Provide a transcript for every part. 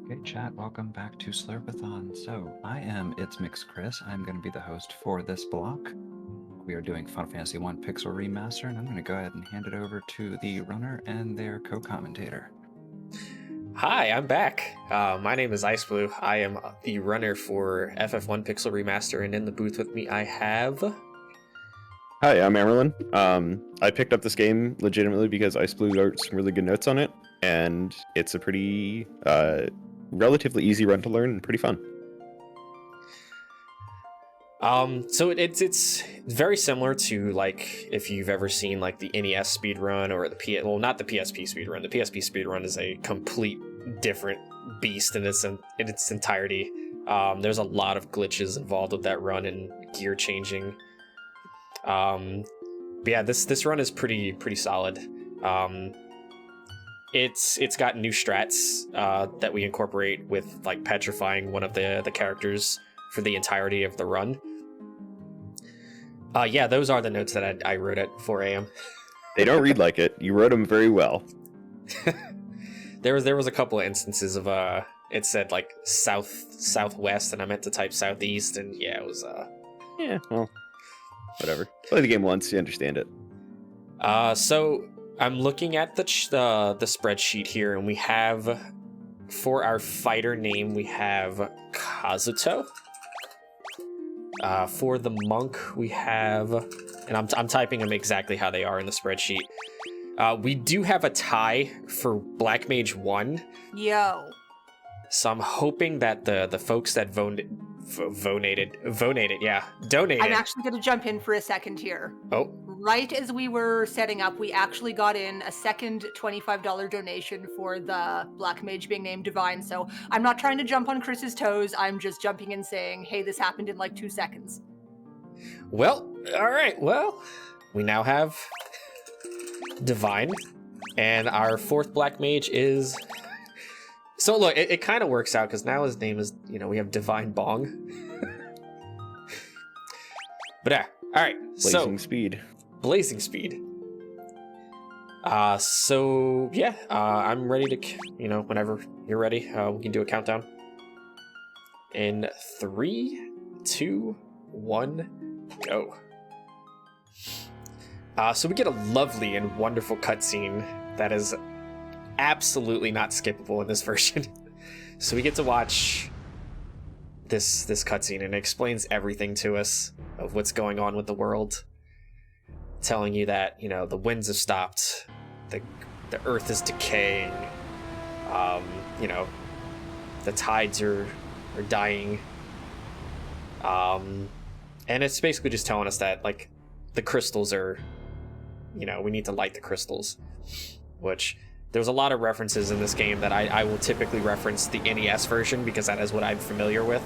Okay, chat, welcome back to Slurpathon. So, I am It's Mixed Chris. I'm going to be the host for this block. We are doing Final Fantasy I Pixel Remaster, and I'm going to go ahead and hand it over to the runner and their co-commentator. Hi, I'm back. My name is xIceBlue. I am the runner for FF1 Pixel Remaster, and in the booth with me I have... Hi, I'm Amerlin. I picked up this game legitimately because xIceBlue wrote some really good notes on it, and it's a pretty relatively easy run to learn and pretty fun. So it's very similar to, like, if you've ever seen like the NES speedrun or the not the PSP speedrun. The PSP speedrun is a complete different beast in its entirety. There's a lot of glitches involved with that run and gear changing. But yeah, this run is pretty solid. It's got new strats that we incorporate with, like, petrifying one of the characters for the entirety of the run. Yeah, those are the notes that I wrote at 4 a.m. They don't read like it. You wrote them very well. There was a couple of instances of it said like southwest, and I meant to type southeast, and yeah, it was Yeah, well, whatever. Play the game once, you understand it. So I'm looking at the spreadsheet here, and we have, for our fighter name, we have Kazuto. For the monk, we have, and I'm typing them exactly how they are in the spreadsheet. We do have a tie for Black Mage 1. Yo. So I'm hoping that the folks that donated. I'm actually going to jump in for a second here. Oh. Right as we were setting up, we actually got in a second $25 donation for the Black Mage being named Divine. So I'm not trying to jump on Chris's toes. I'm just jumping in saying, hey, this happened in like 2 seconds. Well, all right. Well, we now have Divine, and our fourth Black Mage is... So look, it kind of works out, because now his name is, we have Divine Bong. But yeah, all right. Blazing speed. Blazing speed. So yeah, I'm ready to, whenever you're ready, we can do a countdown. In 3, 2, 1, go. So we get a lovely and wonderful cutscene that is absolutely not skippable in this version. So we get to watch this cutscene, and it explains everything to us of what's going on with the world, telling you that the winds have stopped, the earth is decaying, the tides are dying, and it's basically just telling us that, like, the crystals are, we need to light the crystals, which there's a lot of references in this game that I will typically reference the NES version, because that is what I'm familiar with.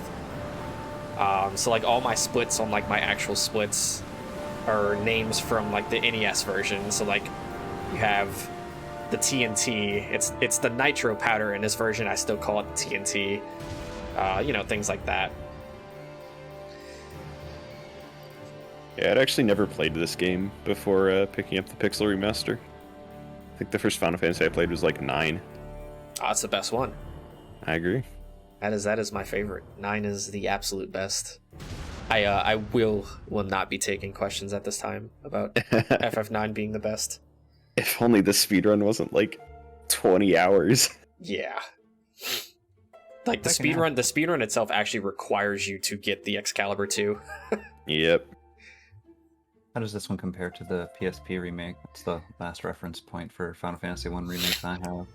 So like all my splits on, like, my actual splits are names from, like, the NES version. So like you have the TNT, it's the nitro powder in this version. I still call it the TNT. Things like that. Yeah, I'd actually never played this game before picking up the Pixel Remaster. I think the first Final Fantasy I played was like 9. Oh, it's the best one. I agree. That is my favorite. 9 is the absolute best. I will not be taking questions at this time about FF9 being the best. If only the speedrun wasn't like 20 hours. Yeah. Like the speedrun itself actually requires you to get the Excalibur 2. Yep. How does this one compare to the PSP remake? That's the last reference point for Final Fantasy I remake I have.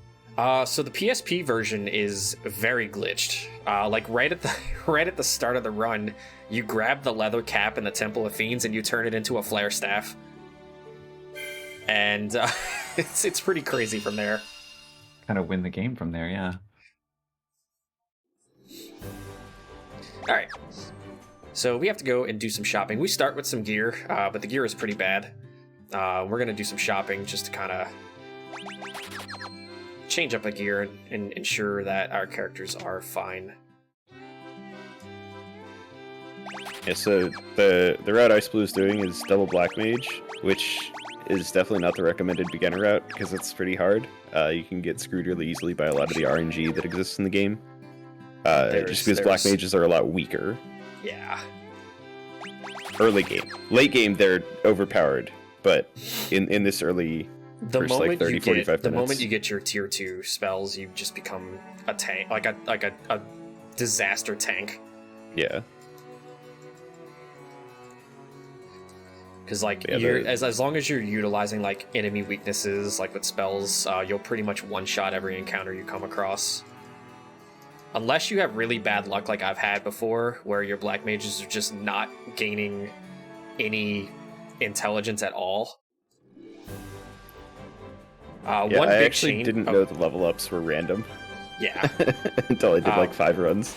So the PSP version is very glitched. Like right at the start of the run, you grab the leather cap in the Temple of Fiends and you turn it into a flare staff, and it's pretty crazy from there. Kind of win the game from there, yeah. All right, so we have to go and do some shopping. We start with some gear, but the gear is pretty bad. We're gonna do some shopping just to kind of change up a gear and ensure that our characters are fine. Yeah, so the route xIceBlue is doing is double Black Mage, which is definitely not the recommended beginner route because it's pretty hard. You can get screwed really easily by a lot of the RNG that exists in the game. just because black mages are a lot weaker. Yeah. Early game. Late game, they're overpowered, but in this early first, like 30, 45 minutes. The moment you get your tier 2 spells, you just become a tank, like a disaster tank. Yeah. Because like as long as you're utilizing like enemy weaknesses, like with spells, you'll pretty much one-shot every encounter you come across. Unless you have really bad luck, like I've had before, where your black mages are just not gaining any intelligence at all. I actually didn't know the level ups were random. Yeah. Until I did like 5 runs.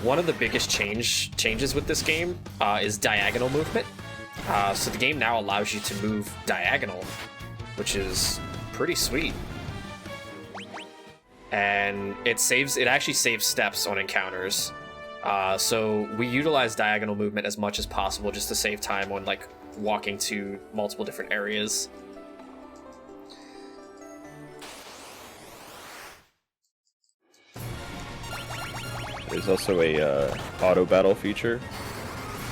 One of the biggest changes with this game is diagonal movement. So the game now allows you to move diagonal, which is pretty sweet. And it actually saves steps on encounters. So we utilize diagonal movement as much as possible just to save time on like walking to multiple different areas. There's also a auto battle feature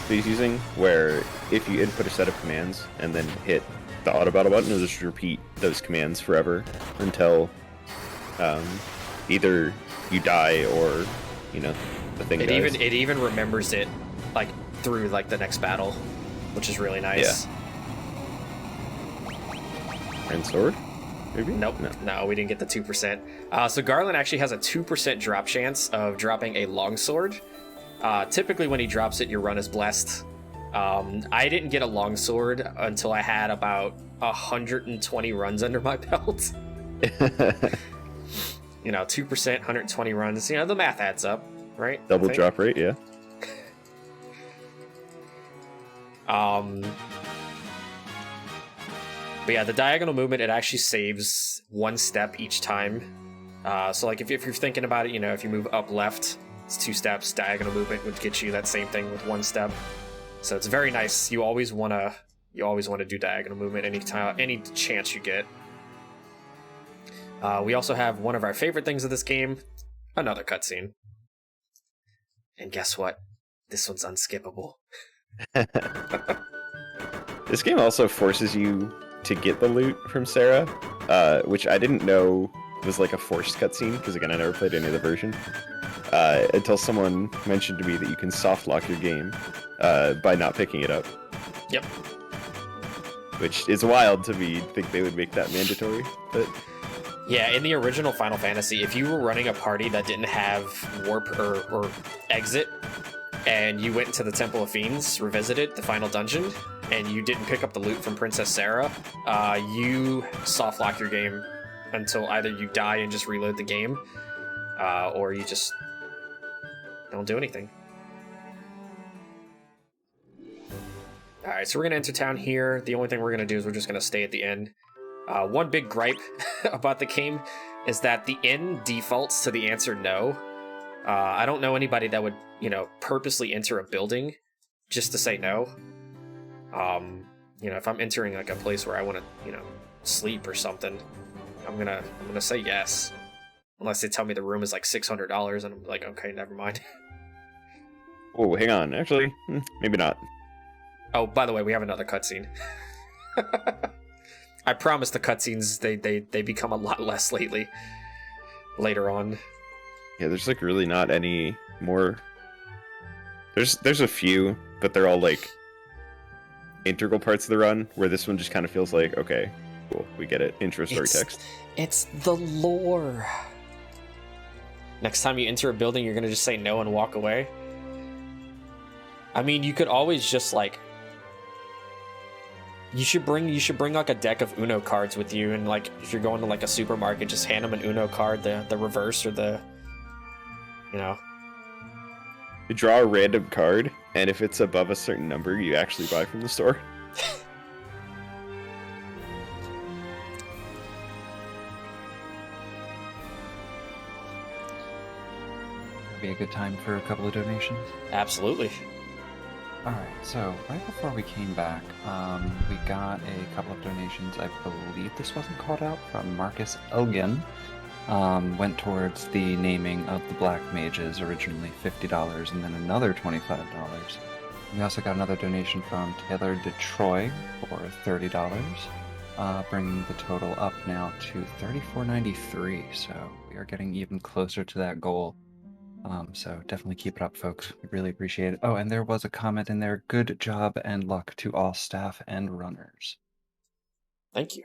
that he's using, where if you input a set of commands and then hit the auto battle button, it'll just repeat those commands forever until either you die or the thing dies. It even remembers it like through like the next battle, which is really nice. Yeah. And sword? Maybe? Nope. No, we didn't get the 2%. So Garland actually has a 2% drop chance of dropping a longsword. Typically when he drops it, your run is blessed. I didn't get a longsword until I had about 120 runs under my belt. 2%, 120 runs. The math adds up, right? Double drop rate, yeah. But yeah, the diagonal movement, it actually saves 1 step each time. So like if you're thinking about it, if you move up left, it's 2 steps. Diagonal movement would get you that same thing with 1 step. So it's very nice. You always want to do diagonal movement any chance you get. We also have one of our favorite things of this game, another cutscene. And guess what? This one's unskippable. This game also forces you to get the loot from Sarah, which I didn't know was like a forced cutscene, because again, I never played any other version, until someone mentioned to me that you can soft lock your game by not picking it up. Yep. Which is wild to me, think they would make that mandatory, but... Yeah, in the original Final Fantasy, if you were running a party that didn't have warp or exit, and you went into the Temple of Fiends, revisited the final dungeon, and you didn't pick up the loot from Princess Sarah, you soft lock your game until either you die and just reload the game, or you just don't do anything. Alright, so we're going to enter town here. The only thing we're going to do is we're just going to stay at the inn. One big gripe about the game is that the inn defaults to the answer no. I don't know anybody that would, purposely enter a building just to say no. If I'm entering like a place where I want to, sleep or something, I'm gonna say yes, unless they tell me the room is like $600, and I'm like, okay, never mind. Oh, hang on, actually, maybe not. Oh, by the way, we have another cutscene. I promise the cutscenes they become a lot less later on. Yeah, there's like really not any more. There's a few, but they're all like integral parts of the run, where this one just kind of feels like, okay, cool, we get it. Intro story text. It's the lore. Next time you enter a building, you're gonna just say no and walk away. I mean, you could always just like. You should bring like a deck of Uno cards with you, and like if you're going to like a supermarket, just hand them an Uno card, the reverse or the, You draw a random card, and if it's above a certain number, you actually buy from the store. Be a good time for a couple of donations. Absolutely. Alright, so right before we came back, we got a couple of donations. I believe this wasn't called out, from Marcus Elgin. went towards the naming of the Black Mages, originally $50, and then another $25. We also got another donation from Taylor DeTroy for $30, bringing the total up now to $34.93. So we are getting even closer to that goal. So definitely keep it up, folks. We really appreciate it. Oh, and there was a comment in there. Good job and luck to all staff and runners. Thank you.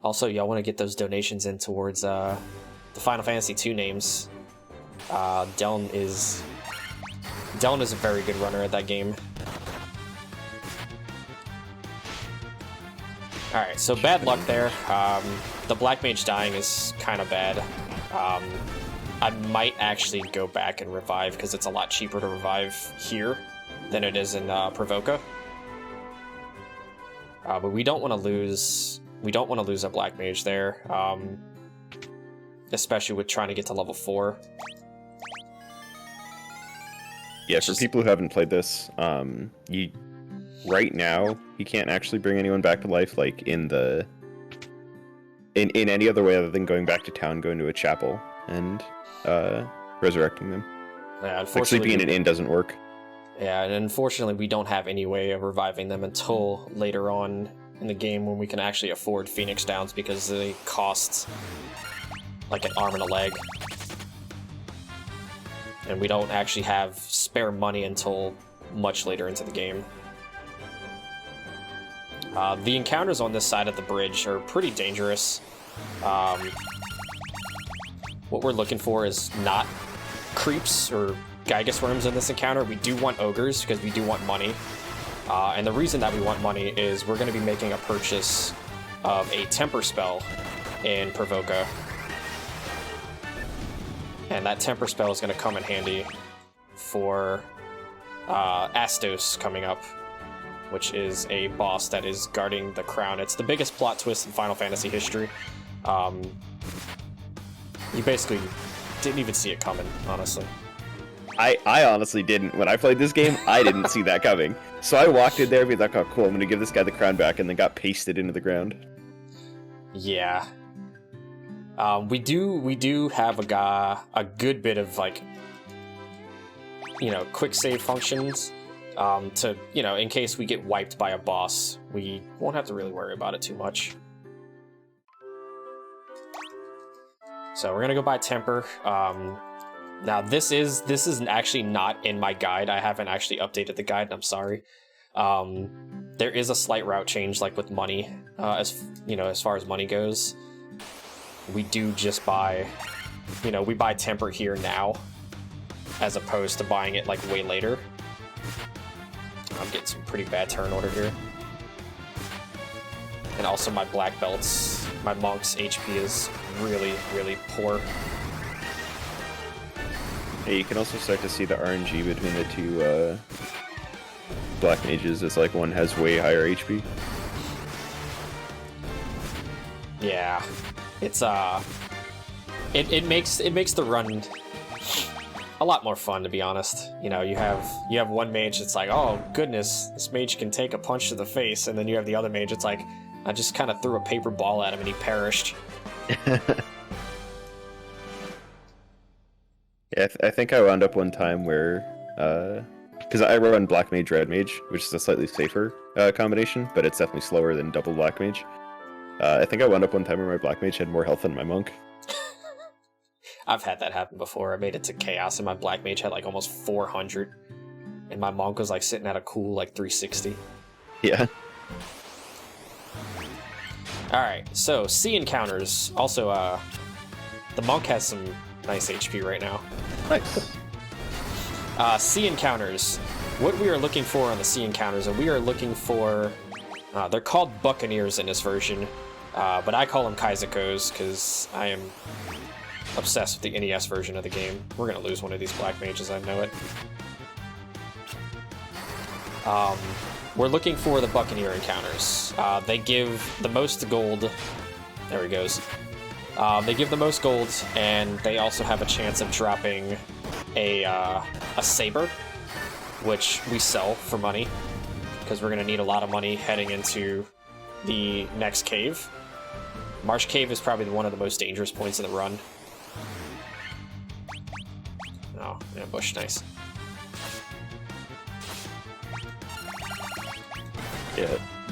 Also, y'all want to get those donations in towards the Final Fantasy II names. Deln is a very good runner at that game. Alright, so bad luck there. The Black Mage dying is kind of bad. I might actually go back and revive, because it's a lot cheaper to revive here than it is in Provoca. But we don't want to lose a Black Mage there, especially with trying to get to level 4. Yeah, for people who haven't played this, right now you can't actually bring anyone back to life like in any other way other than going back to town, going to a chapel, and resurrecting them. Yeah, like sleeping in an inn doesn't work. Yeah, and unfortunately we don't have any way of reviving them until later on in the game when we can actually afford Phoenix Downs, because they cost like an arm and a leg. And we don't actually have spare money until much later into the game. The encounters on this side of the bridge are pretty dangerous. What we're looking for is not creeps or Gygus worms in this encounter. We do want ogres because we do want money. And the reason that we want money is we're going to be making a purchase of a temper spell in Provoca. And that temper spell is going to come in handy for Astos coming up, which is a boss that is guarding the crown. It's the biggest plot twist in Final Fantasy history. You basically didn't even see it coming, honestly. I honestly didn't. When I played this game, I didn't see that coming. So I walked in there and be like, oh cool, I'm gonna give this guy the crown back, and then got pasted into the ground. Yeah. We do have a good bit of, like, quick save functions, to, in case we get wiped by a boss, we won't have to really worry about it too much. So we're gonna go buy Temper. Now this is actually not in my guide. I haven't actually updated the guide, and I'm sorry. There is a slight route change, like with money, as far as money goes. We do just buy, we buy Temper here now, as opposed to buying it like way later. I'm getting some pretty bad turn order here. And also my black belts, my monk's HP is really, really poor. Hey, you can also start to see the RNG between the two black mages. It's like one has way higher HP. Yeah, it's it makes the run a lot more fun, to be honest. You have one mage that's like, oh goodness, this mage can take a punch to the face, and then you have the other mage that's like, I just kind of threw a paper ball at him and he perished. Yeah, I think I wound up one time where, because I run Black Mage, Red Mage, which is a slightly safer combination, but it's definitely slower than double Black Mage. I think I wound up one time where my Black Mage had more health than my Monk. I've had that happen before. I made it to Chaos and my Black Mage had like almost 400, and my Monk was like sitting at a cool like 360. Yeah. Alright, so sea encounters. Also, the Monk has some nice HP right now. Nice. Sea encounters. What we are looking for on the sea encounters, and we are looking for, they're called Buccaneers in this version, but I call them Kaizakos because I am obsessed with the NES version of the game. We're going to lose one of these Black Mages, I know it. We're looking for the Buccaneer encounters. They give the most gold. There he goes. They give the most gold, and they also have a chance of dropping a saber, which we sell for money, because we're going to need a lot of money heading into the next cave. Marsh Cave is probably one of the most dangerous points in the run. Oh, ambush, nice.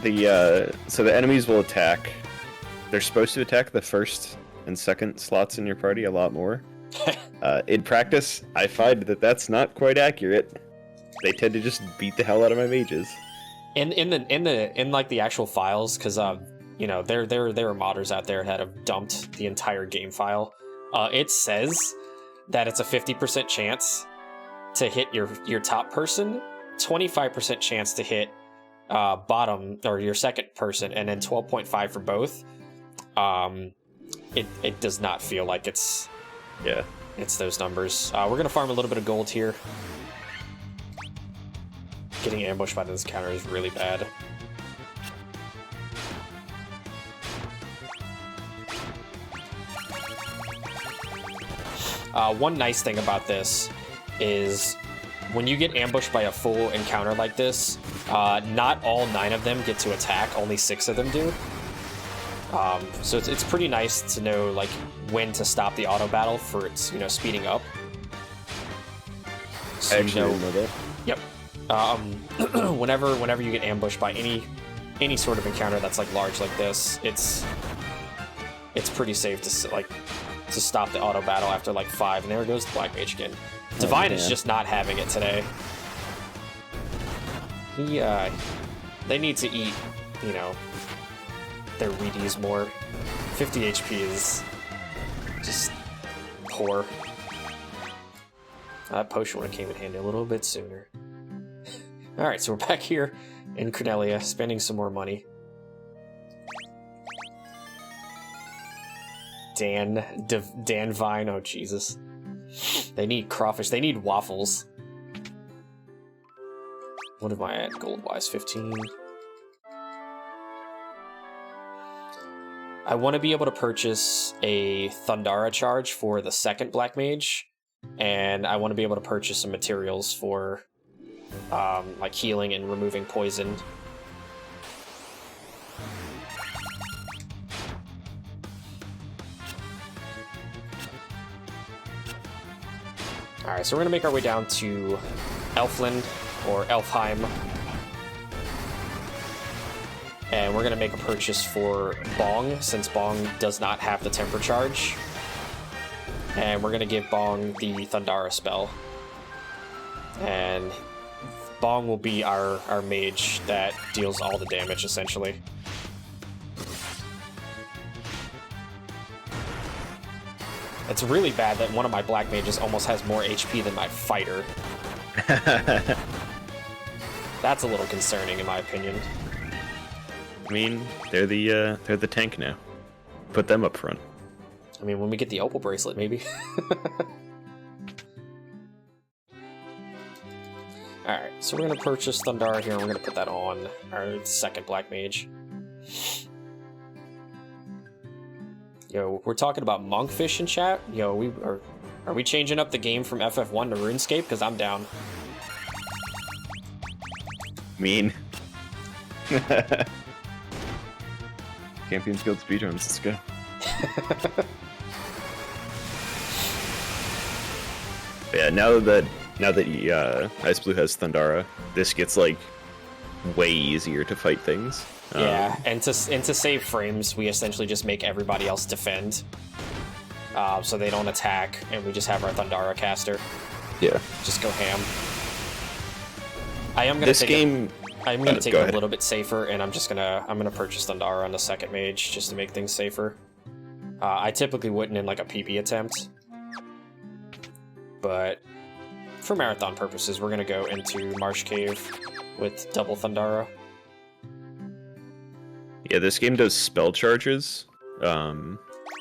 Yeah, so the enemies will attack. They're supposed to attack the first and second slots in your party a lot more. In practice, I find that that's not quite accurate. They tend to just beat the hell out of my mages. In like the actual files, because you know, there are modders out there that have dumped the entire game file. It says that it's a 50% chance to hit your top person, 25% chance to hit bottom or your second person, and then 12.5 for both. It does not feel like it's those numbers. We're gonna farm a little bit of gold here. Getting ambushed by this counter is really bad. One nice thing about this is when you get ambushed by a full encounter like this, not all 9 of them get to attack, only 6 of them do. So it's pretty nice to know like when to stop the auto battle for its, you know, speeding up. So, I actually didn't know that. Yep. Whenever you get ambushed by any sort of encounter that's like large like this, it's pretty safe to stop the auto battle after like 5, and there goes the Black Mage again. Divine is just not having it today. They need to eat, you know, their Wheaties more. 50 HP is just poor. That potion would have came in handy a little bit sooner. Alright, so we're back here in Cornelia, spending some more money. Dan Vine, oh Jesus. They need crawfish, they need waffles. What am I at gold-wise? 15. I want to be able to purchase a Thundara charge for the second Black Mage, and I want to be able to purchase some materials for like healing and removing poison. Alright, so we're going to make our way down to Elfland, or Elfheim. And we're going to make a purchase for Bong, since Bong does not have the temper charge. And we're going to give Bong the Thundara spell. And Bong will be our mage that deals all the damage, essentially. It's really bad that one of my Black Mages almost has more HP than my fighter. That's a little concerning, in my opinion. I mean, they're the tank now. Put them up front. I mean, when we get the Opal bracelet, maybe. Alright, so we're going to purchase Thundara here, and we're going to put that on our second Black Mage. Yo, we're talking about monkfish in chat. Yo, are we changing up the game from FF1 to RuneScape? Because I'm down. Mean. Champions Guild speedruns, let's go. Yeah, now that xIceBlue has Thundara, this gets like way easier to fight things. Yeah, and to save frames, we essentially just make everybody else defend, so they don't attack, and we just have our Thundara caster. Yeah, just go ham. I'm gonna take it a little bit safer, and I'm gonna purchase Thundara on the second mage just to make things safer. I typically wouldn't in like a PP attempt, but for marathon purposes, we're gonna go into Marsh Cave with double Thundara. Yeah, this game does spell charges,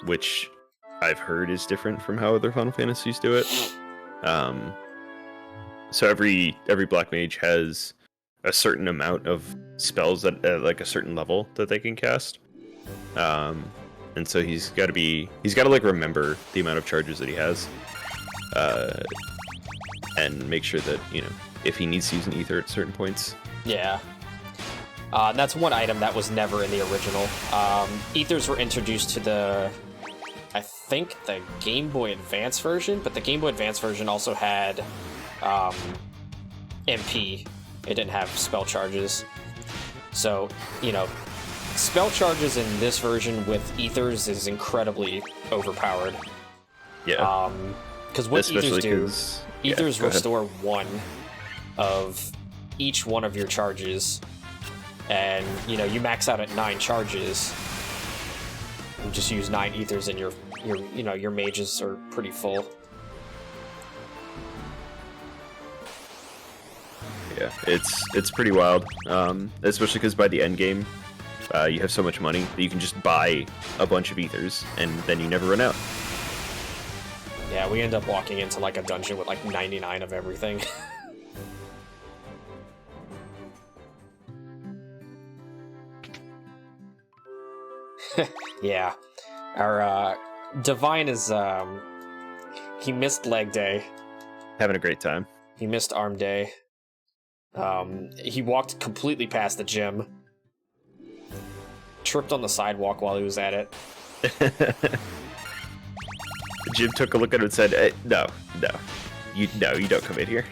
which I've heard is different from how other Final Fantasies do it. So every Black Mage has a certain amount of spells at like a certain level that they can cast, and so he's got to like remember the amount of charges that he has, and make sure that, you know, if he needs to use an ether at certain points. Yeah. And that's one item that was never in the original. Ethers were introduced to I think the Game Boy Advance version, but the Game Boy Advance version also had MP. It didn't have spell charges. So, you know, spell charges in this version with Ethers is incredibly overpowered. Yeah. Because what Ethers do, Ethers go restore one of each one of your charges. And, you know, you max out at 9 charges. You just use 9 Ethers and your mages are pretty full. Yeah, it's pretty wild, especially because by the end game, you have so much money that you can just buy a bunch of Ethers, and then you never run out. Yeah, we end up walking into like a dungeon with like 99 of everything. Yeah, our Divine is he missed leg day. Having a great time. He missed arm day. He walked completely past the gym. Tripped on the sidewalk while he was at it. Jim took a look at it and said, no, you don't come in here.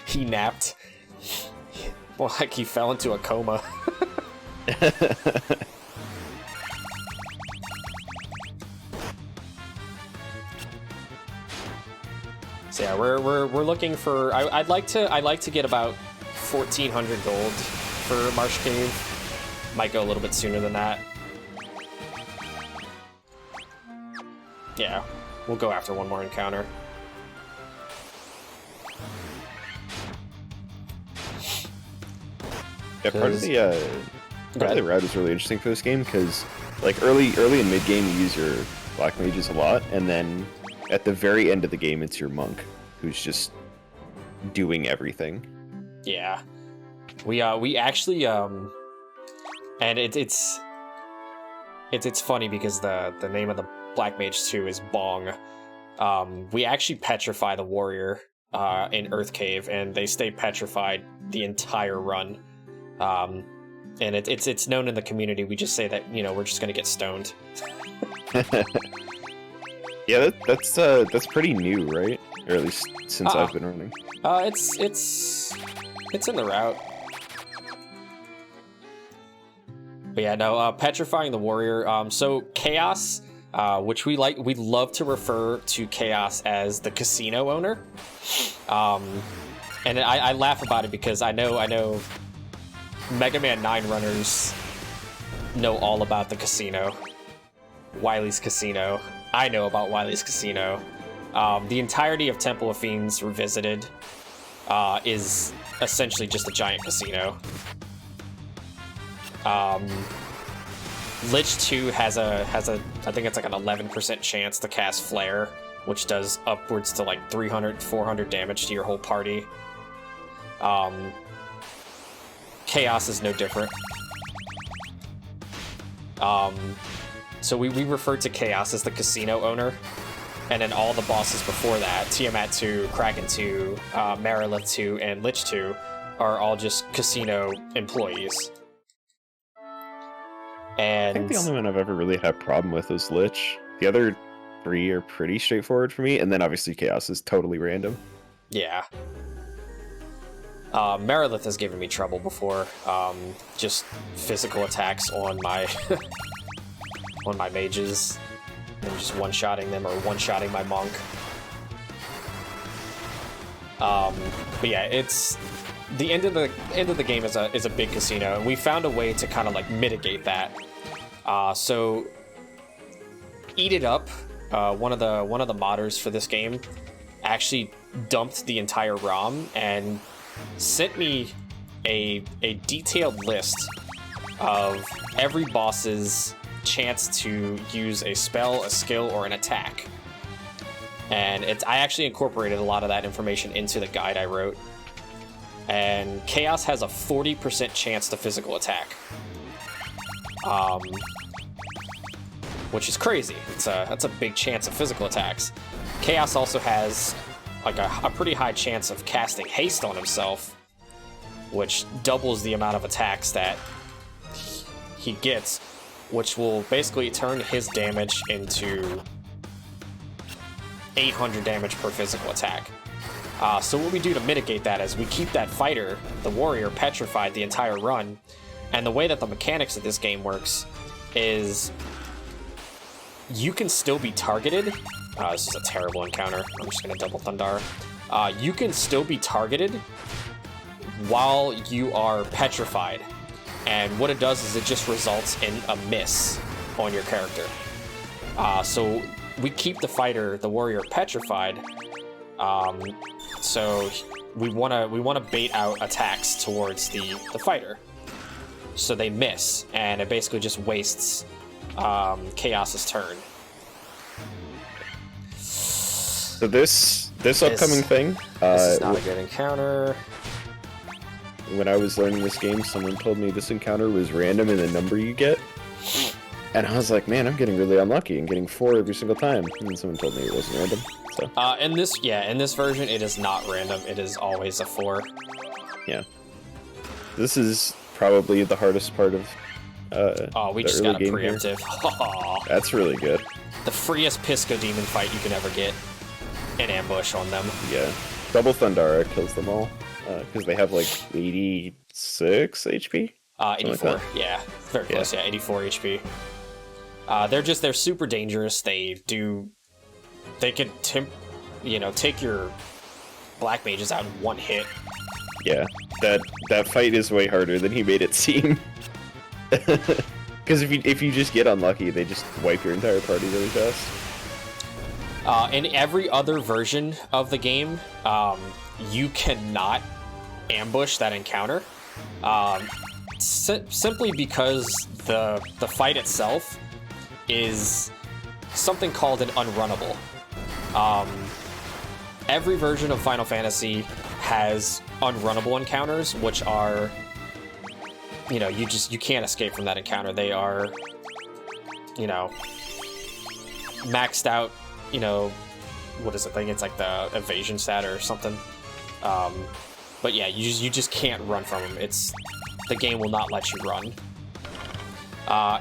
He napped. Well, like he fell into a coma. So yeah, we're looking for. I'd like to get about 1,400 gold for Marsh Cave. Might go a little bit sooner than that. Yeah, we'll go after one more encounter. Yeah, part of the route is really interesting for this game because, like, early and mid game you use your black mages a lot, and then at the very end of the game it's your monk who's just doing everything. Yeah, we actually and it's funny because the name of the black mage 2 is Bong. We actually petrify the warrior in Earth Cave, and they stay petrified the entire run. And it's known in the community. We just say that, you know, we're just gonna get stoned. Yeah, that's pretty new, right? Or at least since I've been running. It's in the route. But yeah, no, petrifying the warrior. So Chaos, which we love to refer to Chaos as the casino owner. And I laugh about it because I know Mega Man 9 runners know all about the casino. Wily's Casino. I know about Wily's Casino. The entirety of Temple of Fiends Revisited is essentially just a giant casino. Lich 2 has a I think it's like an 11% chance to cast Flare, which does upwards to like 300, 400 damage to your whole party. Chaos is no different. So we refer to Chaos as the casino owner, and then all the bosses before that, Tiamat 2, Kraken 2, Marilith 2, and Lich 2, are all just casino employees. And I think the only one I've ever really had a problem with is Lich. The other 3 are pretty straightforward for me, and then obviously Chaos is totally random. Yeah. Marilith has given me trouble before. Just physical attacks on my on my mages, and just one-shotting them or one-shotting my monk. But yeah, it's the end of the game is a big casino, and we found a way to kind of like mitigate that. So Eat It Up, one of the modders for this game, actually dumped the entire ROM and sent me a detailed list of every boss's chance to use a spell, a skill, or an attack. And I actually incorporated a lot of that information into the guide I wrote. And Chaos has a 40% chance to physical attack. Which is crazy. That's a big chance of physical attacks. Chaos also has like a pretty high chance of casting haste on himself, which doubles the amount of attacks that he gets, which will basically turn his damage into 800 damage per physical attack. So what we do to mitigate that is we keep that fighter, the warrior, petrified the entire run. And the way that the mechanics of this game works is you can still be targeted. This is a terrible encounter. I'm just going to double Thundar. You can still be targeted while you are petrified. And what it does is it just results in a miss on your character. So we keep the fighter, the warrior, petrified. So we wanna bait out attacks towards the fighter, so they miss, and it basically just wastes Chaos's turn. So this upcoming thing. This is not a good encounter. When I was learning this game, someone told me this encounter was random in the number you get. And I was like, man, I'm getting really unlucky and getting 4 every single time. And then someone told me it wasn't random. So. In this version, it is not random. It is always a 4. Yeah. This is probably the hardest part of we the just early got a game preemptive. Here. That's really good. The freest Pisco Demon fight you can ever get. An ambush on them. Yeah. Double Thundara kills them all. Because they have like 86 HP? 84. Like yeah. Very close, yeah. 84 HP. They're super dangerous. They can take your black mages out in one hit. Yeah, that fight is way harder than he made it seem. Because if you just get unlucky, they just wipe your entire party really fast. In every other version of the game, you cannot ambush that encounter, simply because the fight itself is something called an unrunnable. Every version of Final Fantasy has unrunnable encounters, which are, you can't escape from that encounter. They are, maxed out, what is it? I think it's like the evasion stat or something. But yeah, you just can't run from them. The game will not let you run.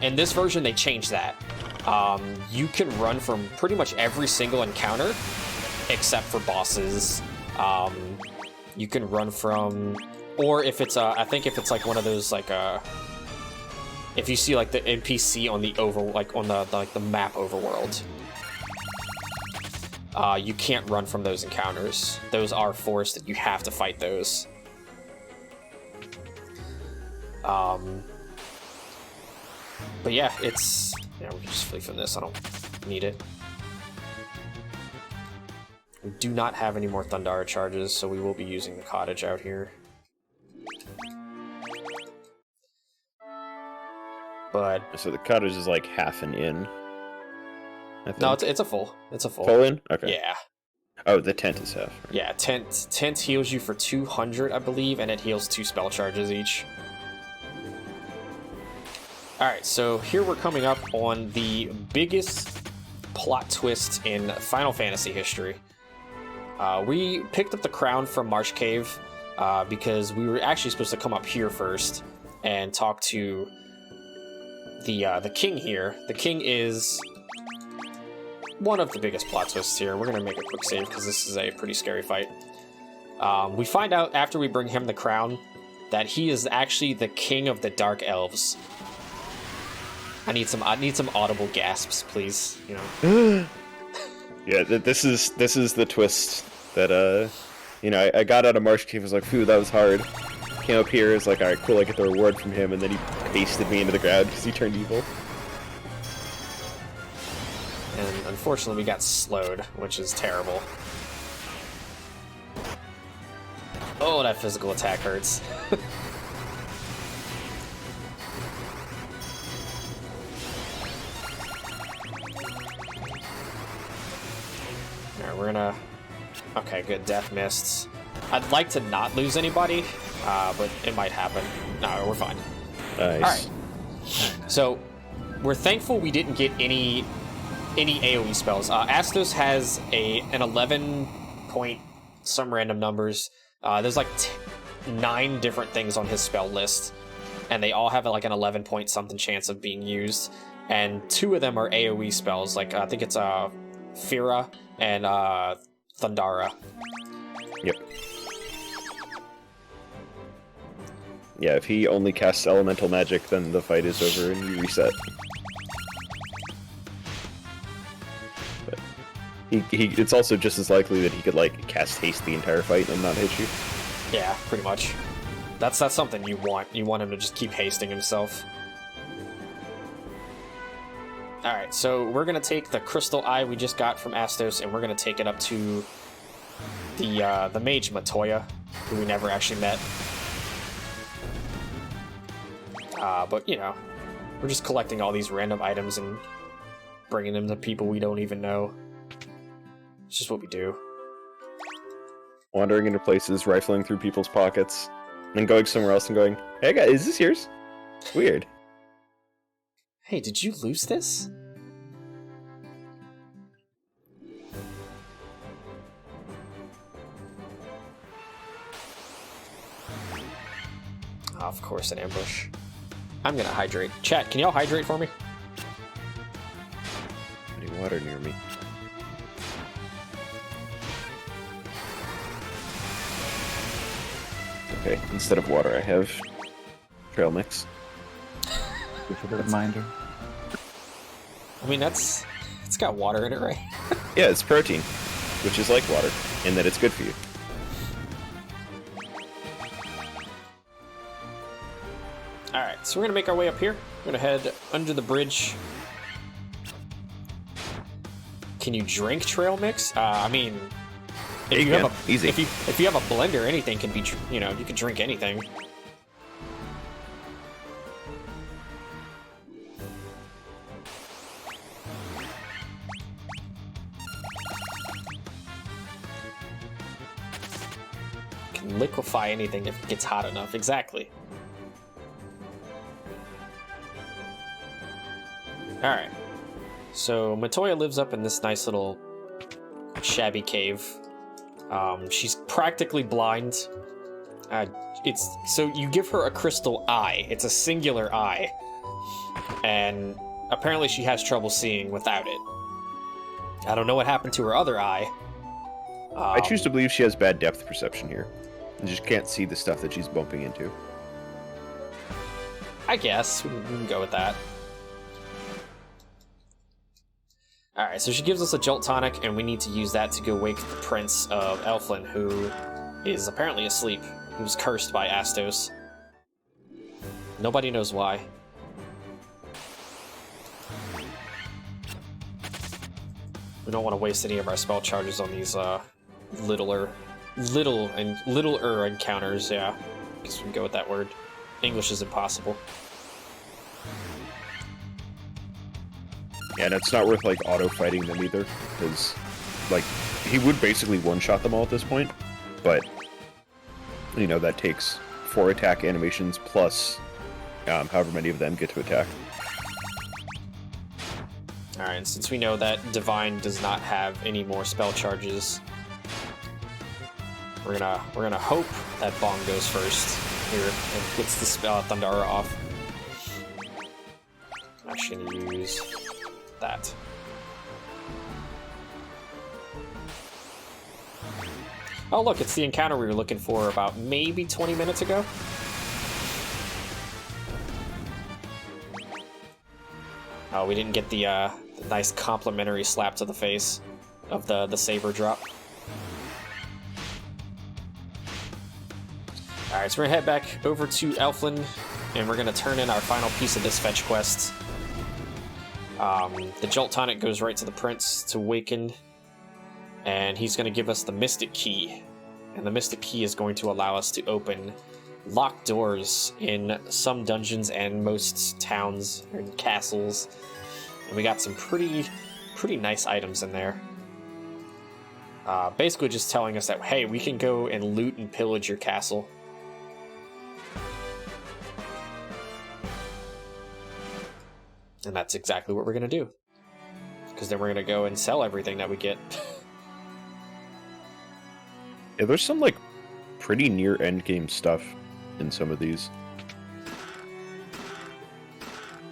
In this version, they changed that. You can run from pretty much every single encounter, except for bosses. You can run from, or if it's I think if it's like one of those like if you see like the NPC on the the map overworld, you can't run from those encounters. Those are forced that you have to fight those. But yeah, we can just flee from this. I don't need it. We do not have any more Thundara charges, so we will be using the cottage out here. But so the cottage is like half an inn. I think. No, it's a full. It's a full. Full inn? Okay. Yeah. Oh, the tent is half. Right? Yeah, tent heals you for 200, I believe, and it heals 2 spell charges each. Alright, so here we're coming up on the biggest plot twist in Final Fantasy history. We picked up the crown from Marsh Cave because we were actually supposed to come up here first and talk to the king here. The king is one of the biggest plot twists here. We're going to make a quick save because this is a pretty scary fight. We find out after we bring him the crown that he is actually the king of the Dark Elves. I need some audible gasps, please. Yeah, this is the twist that I got out of Marsh Cave. Was like, phew, that was hard. Came up here, is like, all right, cool, I get the reward from him, and then he pasted me into the ground because he turned evil. And unfortunately, we got slowed, which is terrible. Oh, that physical attack hurts. Alright, we're gonna... Okay, good. Death mists. I'd like to not lose anybody, but it might happen. No, we're fine. Nice. Alright. So, we're thankful we didn't get any AoE spells. Astos has an 11 point some random numbers. There's like 9 different things on his spell list, and they all have like an 11 point something chance of being used, and 2 of them are AoE spells, like I think it's Fira and Thundara. Yep. Yeah, if he only casts elemental magic, then the fight is over and you reset. But it's also just as likely that he could like cast haste the entire fight and not hit you. Yeah, pretty much. That's something you want. You want him to just keep hasting himself. Alright, so we're gonna take the crystal eye we just got from Astos, and we're gonna take it up to the mage Matoya, who we never actually met. But, you know, we're just collecting all these random items and bringing them to people we don't even know. It's just what we do. Wandering into places, rifling through people's pockets, and going somewhere else and going, hey guys, is this yours? Weird. Hey, did you lose this? Oh, of course, an ambush. I'm gonna hydrate. Chat, can y'all hydrate for me? Any water near me? Okay, instead of water, I have trail mix. Reminder. I mean, it's got water in it, right? Yeah, it's protein, which is like water, in that it's good for you. Alright, so we're gonna make our way up here. We're gonna head under the bridge. Can you drink trail mix? I mean, if you have a easy. If you have a blender, anything can be, you know, you can drink anything. Can liquefy anything if it gets hot enough. Exactly. Alright. So Matoya lives up in this nice little shabby cave. She's practically blind. So you give her a crystal eye. It's a singular eye. And apparently she has trouble seeing without it. I don't know what happened to her other eye. I choose to believe she has bad depth perception here. And just can't see the stuff that she's bumping into. I guess we can go with that. Alright, so she gives us a Jolt Tonic, and we need to use that to go wake the Prince of Elflin, who is apparently asleep. He was cursed by Astos. Nobody knows why. We don't want to waste any of our spell charges on these littler encounters, yeah. Guess we can go with that word. English is impossible. Yeah, and it's not worth, like, auto-fighting them either, because, like, he would basically one-shot them all at this point, but, you know, that takes 4 attack animations plus however many of them get to attack. Alright, and since we know that Divine does not have any more spell charges, we're gonna hope that Bong goes first here and gets the spell Thundara off. I'm actually gonna use that. Oh look, it's the encounter we were looking for about maybe 20 minutes ago. Oh, we didn't get the nice complimentary slap to the face of the saber drop. Alright, so we're gonna head back over to Elflin, and we're gonna turn in our final piece of this fetch quest. The Jolt Tonic goes right to the Prince to waken, and he's gonna give us the Mystic Key. And the Mystic Key is going to allow us to open locked doors in some dungeons and most towns and castles. And we got some pretty nice items in there. Basically just telling us that, hey, we can go and loot and pillage your castle. And that's exactly what we're going to do. Because then we're going to go and sell everything that we get. Yeah, there's some, like, pretty near endgame stuff in some of these.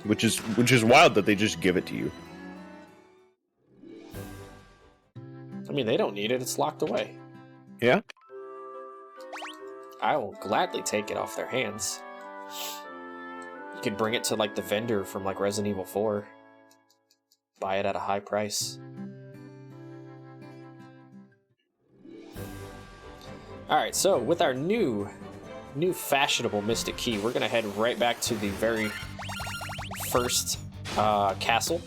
Which is wild that they just give it to you. I mean, they don't need it. It's locked away. Yeah? I will gladly take it off their hands. You could bring it to, like, the vendor from, like, Resident Evil 4. Buy it at a high price. Alright, so with our new fashionable Mystic Key, we're going to head right back to the very first castle.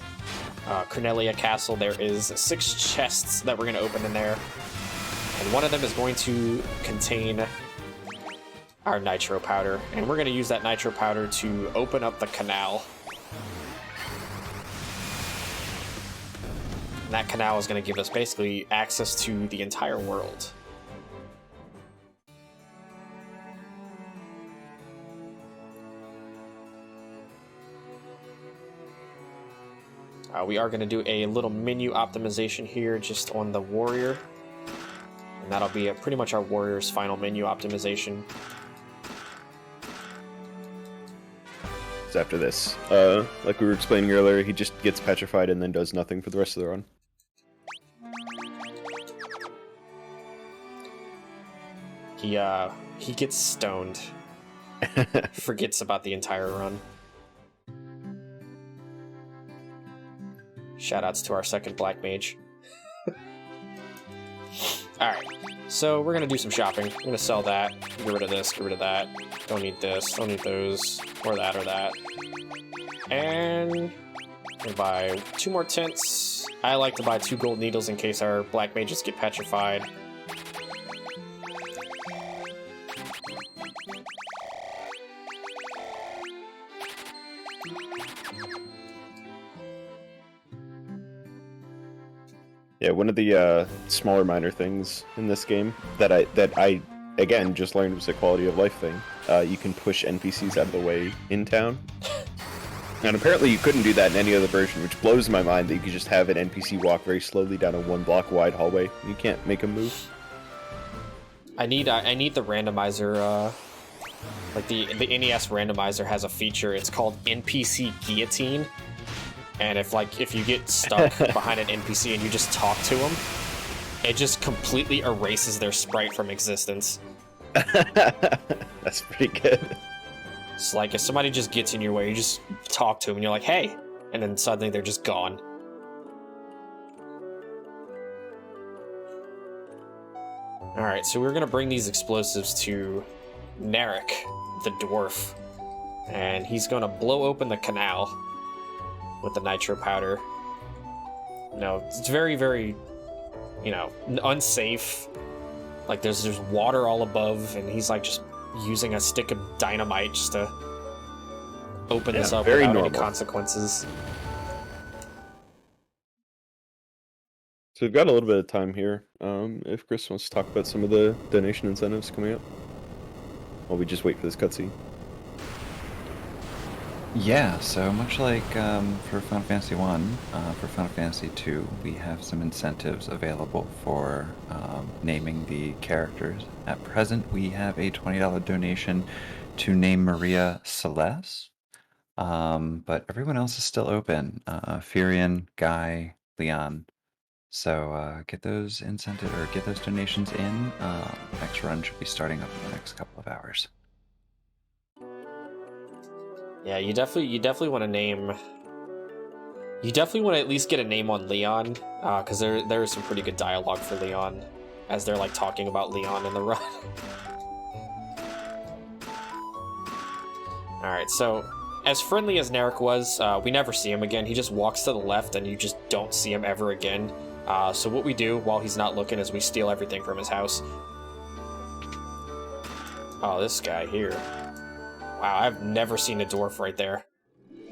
Cornelia Castle. There is 6 chests that we're going to open in there. And one of them is going to contain our nitro powder. And we're going to use that nitro powder to open up the canal. And that canal is going to give us basically access to the entire world. We are going to do a little menu optimization here just on the warrior. And that'll be pretty much our warrior's final menu optimization. It's after this. Like we were explaining earlier, he just gets petrified and then does nothing for the rest of the run. He gets stoned. Forgets about the entire run. Shoutouts to our second black mage. Alright, so we're gonna do some shopping. I'm gonna sell that, get rid of this, get rid of that. Don't need this, don't need those, or that, or that. And we'll buy 2 more tents. I like to buy 2 gold needles in case our black mages get petrified. Yeah, one of the smaller minor things in this game that I again just learned was a quality of life thing. You can push NPCs out of the way in town. And apparently you couldn't do that in any other version, which blows my mind that you could just have an NPC walk very slowly down a 1 block wide hallway. You can't make him move. I need the randomizer, like the NES randomizer has a feature, it's called NPC Guillotine. And if you get stuck behind an NPC and you just talk to them, it just completely erases their sprite from existence. That's pretty good. It's like if somebody just gets in your way, you just talk to them and you're like, hey, and then suddenly they're just gone. Alright, so we're gonna bring these explosives to Narek, the dwarf. And he's gonna blow open the canal with the nitro powder. No, it's very, very, unsafe. Like there's water all above, and he's like just using a stick of dynamite just to open this up without any consequences. So we've got a little bit of time here. If Chris wants to talk about some of the donation incentives coming up, while we just wait for this cutscene. Yeah, so much like for Final Fantasy 1, for Final Fantasy 2, we have some incentives available for naming the characters. At present, we have a $20 donation to name Maria Celeste, but everyone else is still open. Furion, Guy, Leon. So get those donations in. Next run should be starting up in the next couple of hours. Yeah, you definitely want to name. You definitely want to at least get a name on Leon, because there is some pretty good dialogue for Leon, as they're like talking about Leon in the run. All right, so as friendly as Narek was, we never see him again. He just walks to the left, and you just don't see him ever again. So what we do while he's not looking is we steal everything from his house. Oh, this guy here. Wow, I've never seen a dwarf right there.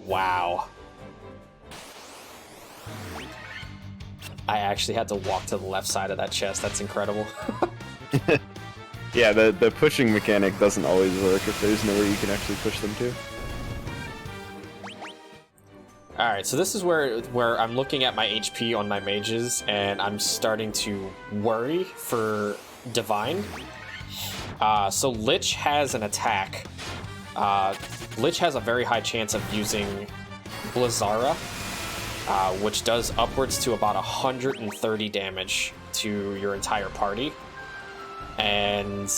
Wow. I actually had to walk to the left side of that chest. That's incredible. Yeah, the pushing mechanic doesn't always work if there's nowhere you can actually push them to. Alright, so this is where I'm looking at my HP on my mages, and I'm starting to worry for Divine. So Lich has an attack. Lich has a very high chance of using Blizzara, which does upwards to about 130 damage to your entire party. And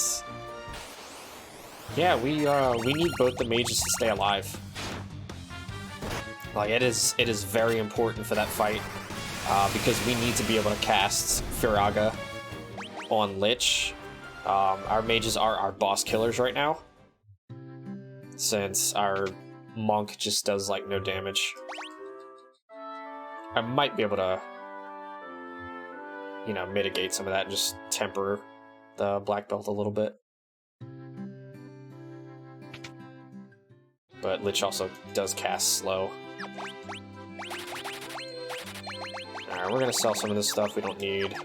yeah, we need both the mages to stay alive. Like it is very important for that fight, because we need to be able to cast Firaga on Lich. Our mages are our boss killers right now, since our monk just does like no damage. I might be able to, you know, mitigate some of that and just temper the black belt a little bit. But Lich also does cast slow. Alright, we're gonna sell some of this stuff we don't need.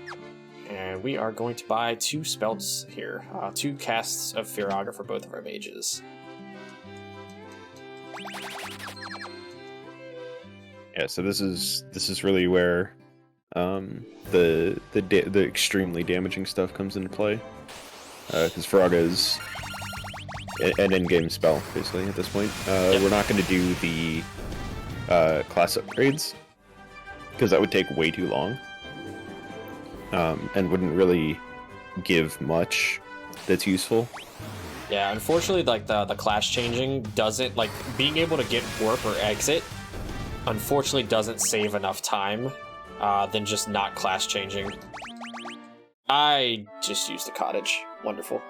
And we are going to buy 2 spells here. 2 casts of Firaga for both of our mages. Yeah, so this is really where the extremely damaging stuff comes into play. Because Firaga is an in-game spell, basically, at this point. Yep. We're not going to do the class upgrades, because that would take way too long. And wouldn't really give much that's useful. Yeah, unfortunately, like the class changing doesn't, like, being able to get warp or exit, unfortunately doesn't save enough time than just not class changing. I just used a cottage. Wonderful.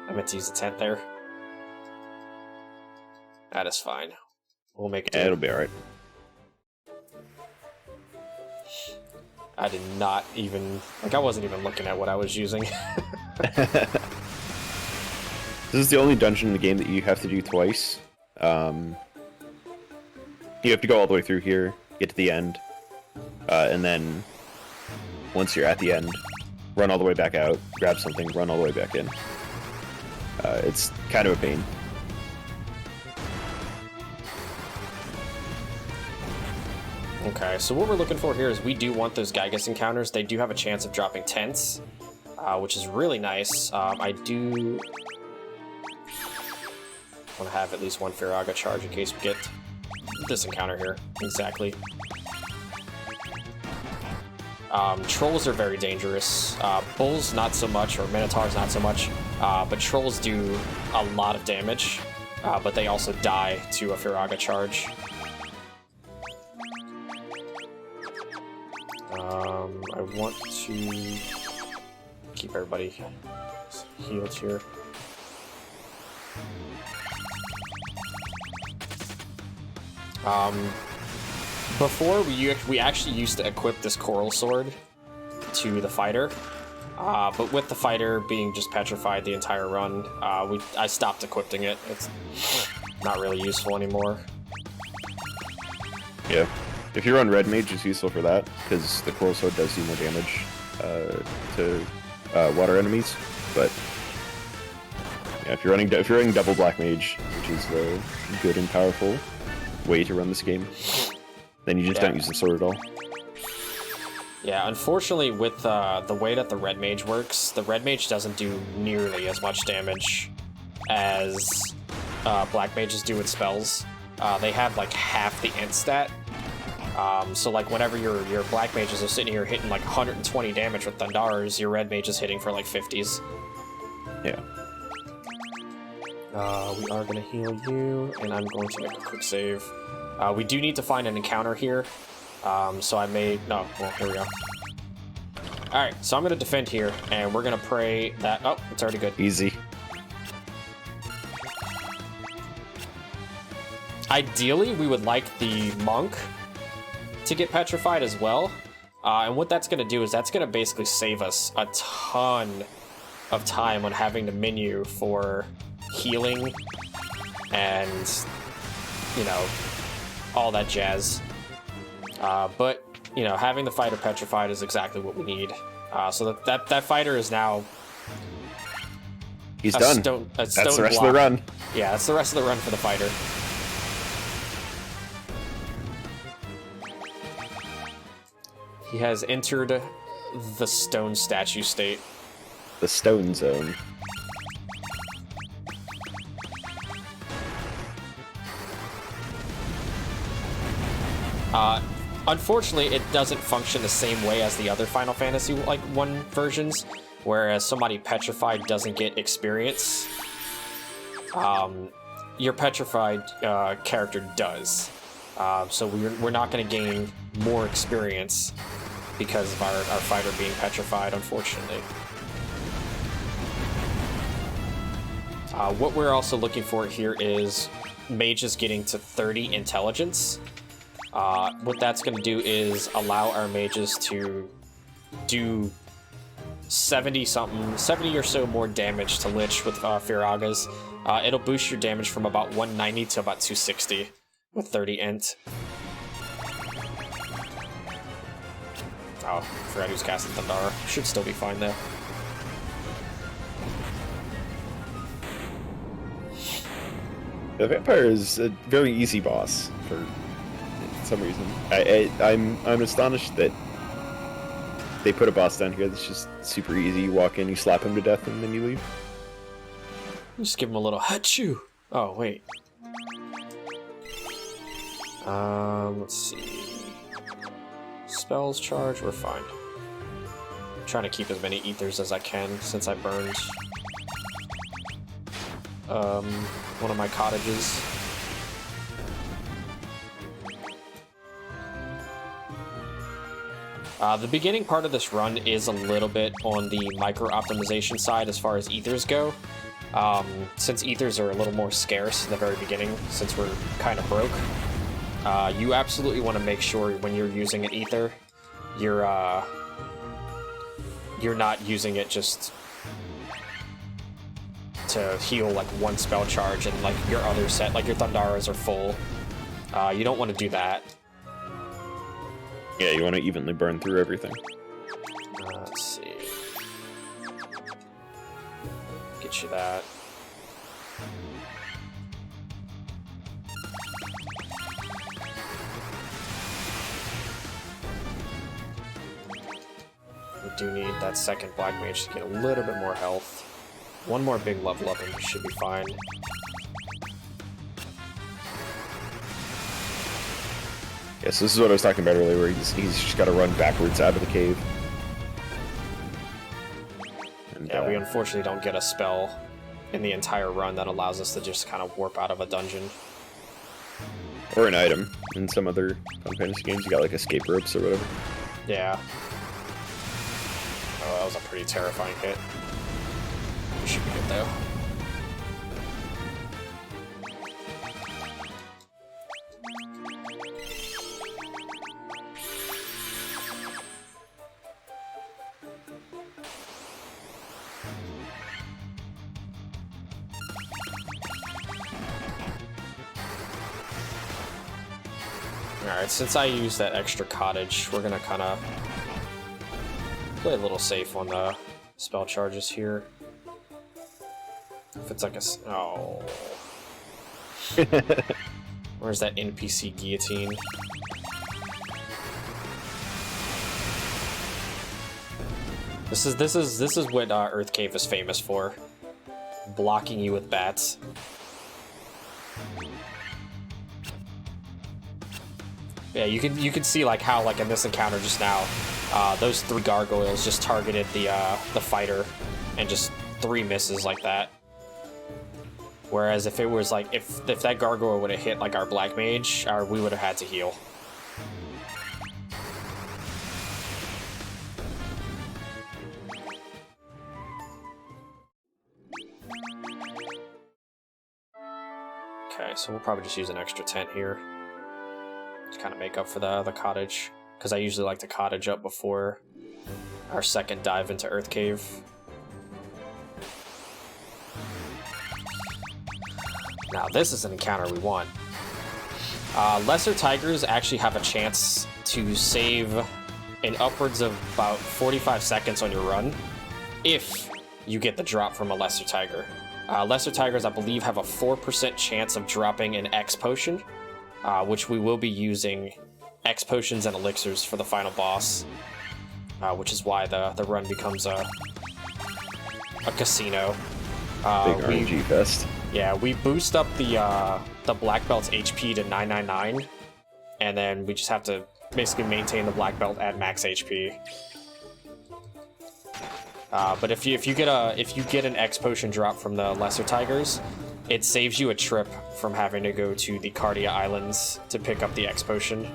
I meant to use a tent there. That is fine. We'll make it. Yeah, it'll be alright. I did not even... Like, I wasn't even looking at what I was using. This is the only dungeon in the game that you have to do twice. You have to go all the way through here, get to the end, and then once you're at the end, run all the way back out, grab something, run all the way back in. It's kind of a pain. Okay, so what we're looking for here is we do want those Gygus encounters. They do have a chance of dropping tents, which is really nice. I do want to have at least one Firaga charge in case we get this encounter here. Exactly. Trolls are very dangerous. Bulls not so much, or Minotaurs not so much, but trolls do a lot of damage, but they also die to a Firaga charge. I want to keep everybody healed here. Before, we actually used to equip this coral sword to the fighter, but with the fighter being just petrified the entire run, I stopped equipping it. It's not really useful anymore. Yeah. If you run Red Mage, it's useful for that, because the Coral Sword does do more damage to water enemies. But yeah, if you're running double Black Mage, which is the good and powerful way to run this game, then you just don't use the sword at all. Yeah, unfortunately, with the way that the Red Mage works, the Red Mage doesn't do nearly as much damage as Black Mages do with spells. They have like half the int stat. So like whenever your Black Mages are sitting here hitting like 120 damage with Thundaras, your Red Mage is hitting for like 50s. Yeah. We are going to heal you, and I'm going to make a quick save. We do need to find an encounter here, so I may... No, well, here we go. Alright, so I'm going to defend here, and we're going to pray that... Oh, it's already good. Easy. Ideally, we would like the monk to get petrified as well, and what that's going to do is that's going to basically save us a ton of time on having to menu for healing and, you know, all that jazz. But, you know, having the fighter petrified is exactly what we need. So that fighter is now... He's done. That's the rest of the run. Yeah, that's the rest of the run for the fighter. He has entered the stone statue state. The stone zone. Unfortunately, it doesn't function the same way as the other Final Fantasy like 1 versions, whereas somebody petrified doesn't get experience. Your petrified character does. So we're not going to gain more experience because of our fighter being petrified, unfortunately. What we're also looking for here is mages getting to 30 intelligence. What that's going to do is allow our mages to do 70 or so more damage to Lich with Firagas. It'll boost your damage from about 190 to about 260 with 30 int. Oh, forgot who's casting Thundara. Should still be fine though. The vampire is a very easy boss for some reason. I'm astonished that they put a boss down here that's just super easy. You walk in, you slap him to death, and then you leave. Just give him a little hachoo. Oh wait. Let's see. Spells charge, we're fine. I'm trying to keep as many ethers as I can since I burned one of my cottages. The beginning part of this run is a little bit on the micro-optimization side as far as ethers go. Since ethers are a little more scarce in the very beginning, since we're kind of broke, you absolutely want to make sure when you're using an ether, you're not using it just to heal like one spell charge and like your other set, like your Thundaras are full. You don't want to do that. Yeah, you want to evenly burn through everything. Let's see. Get you that. We do need that second Black Mage to get a little bit more health. One more big level up and we should be fine. Yes, this is what I was talking about earlier, where he's just got to run backwards out of the cave. And, yeah, we unfortunately don't get a spell in the entire run that allows us to just kind of warp out of a dungeon. Or an item. In some other Final Fantasy games, you got like escape ropes or whatever. Yeah. Oh, that was a pretty terrifying hit. We should be good though. Alright, since I used that extra cottage, we're gonna kind of play a little safe on the spell charges here. If it's like a... Oh. Where's that NPC guillotine? This is what Earth Cave is famous for. Blocking you with bats. Yeah, you can see like how like in this encounter just now, those 3 gargoyles just targeted the fighter, and just 3 misses like that. Whereas if it was like if that gargoyle would have hit like our Black Mage, we would have had to heal. Okay, so we'll probably just use an extra tent here to kind of make up for the cottage, because I usually like to cottage up before our second dive into Earth Cave. Now this is an encounter we want. Lesser Tigers actually have a chance to save in upwards of about 45 seconds on your run if you get the drop from a Lesser Tiger. Lesser Tigers, I believe, have a 4% chance of dropping an X potion, which we will be using X potions and elixirs for the final boss, which is why the run becomes a casino. Big RNG fest. Yeah, we boost up the Black Belt's HP to 999 and then we just have to basically maintain the black belt at max HP. But if you get an X potion drop from the lesser tigers, it saves you a trip from having to go to the Cardia Islands to pick up the X potion.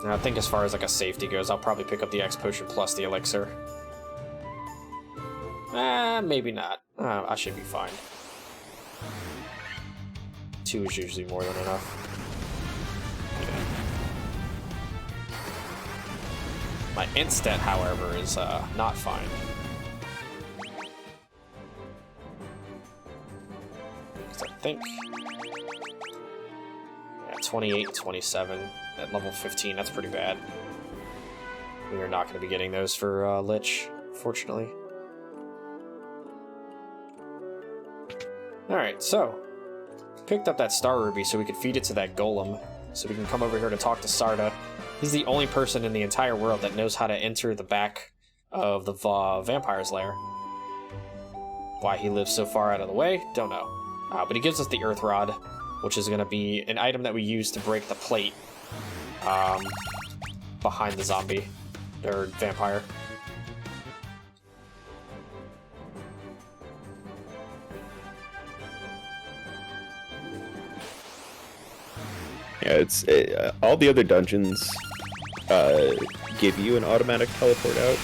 And I think as far as like a safety goes, I'll probably pick up the X potion plus the elixir. Maybe not. I should be fine. 2 is usually more than enough. Yeah. My instant, however, is not fine. Because I think... yeah, 28, 27 at level 15, that's pretty bad. We are not going to be getting those for Lich, fortunately. Alright, so... picked up that Star Ruby so we could feed it to that Golem, so we can come over here to talk to Sarda. He's the only person in the entire world that knows how to enter the back of the vampire's lair. Why he lives so far out of the way, don't know. But he gives us the Earth Rod, which is going to be an item that we use to break the plate behind the zombie, or vampire. Yeah, it's all the other dungeons give you an automatic teleport out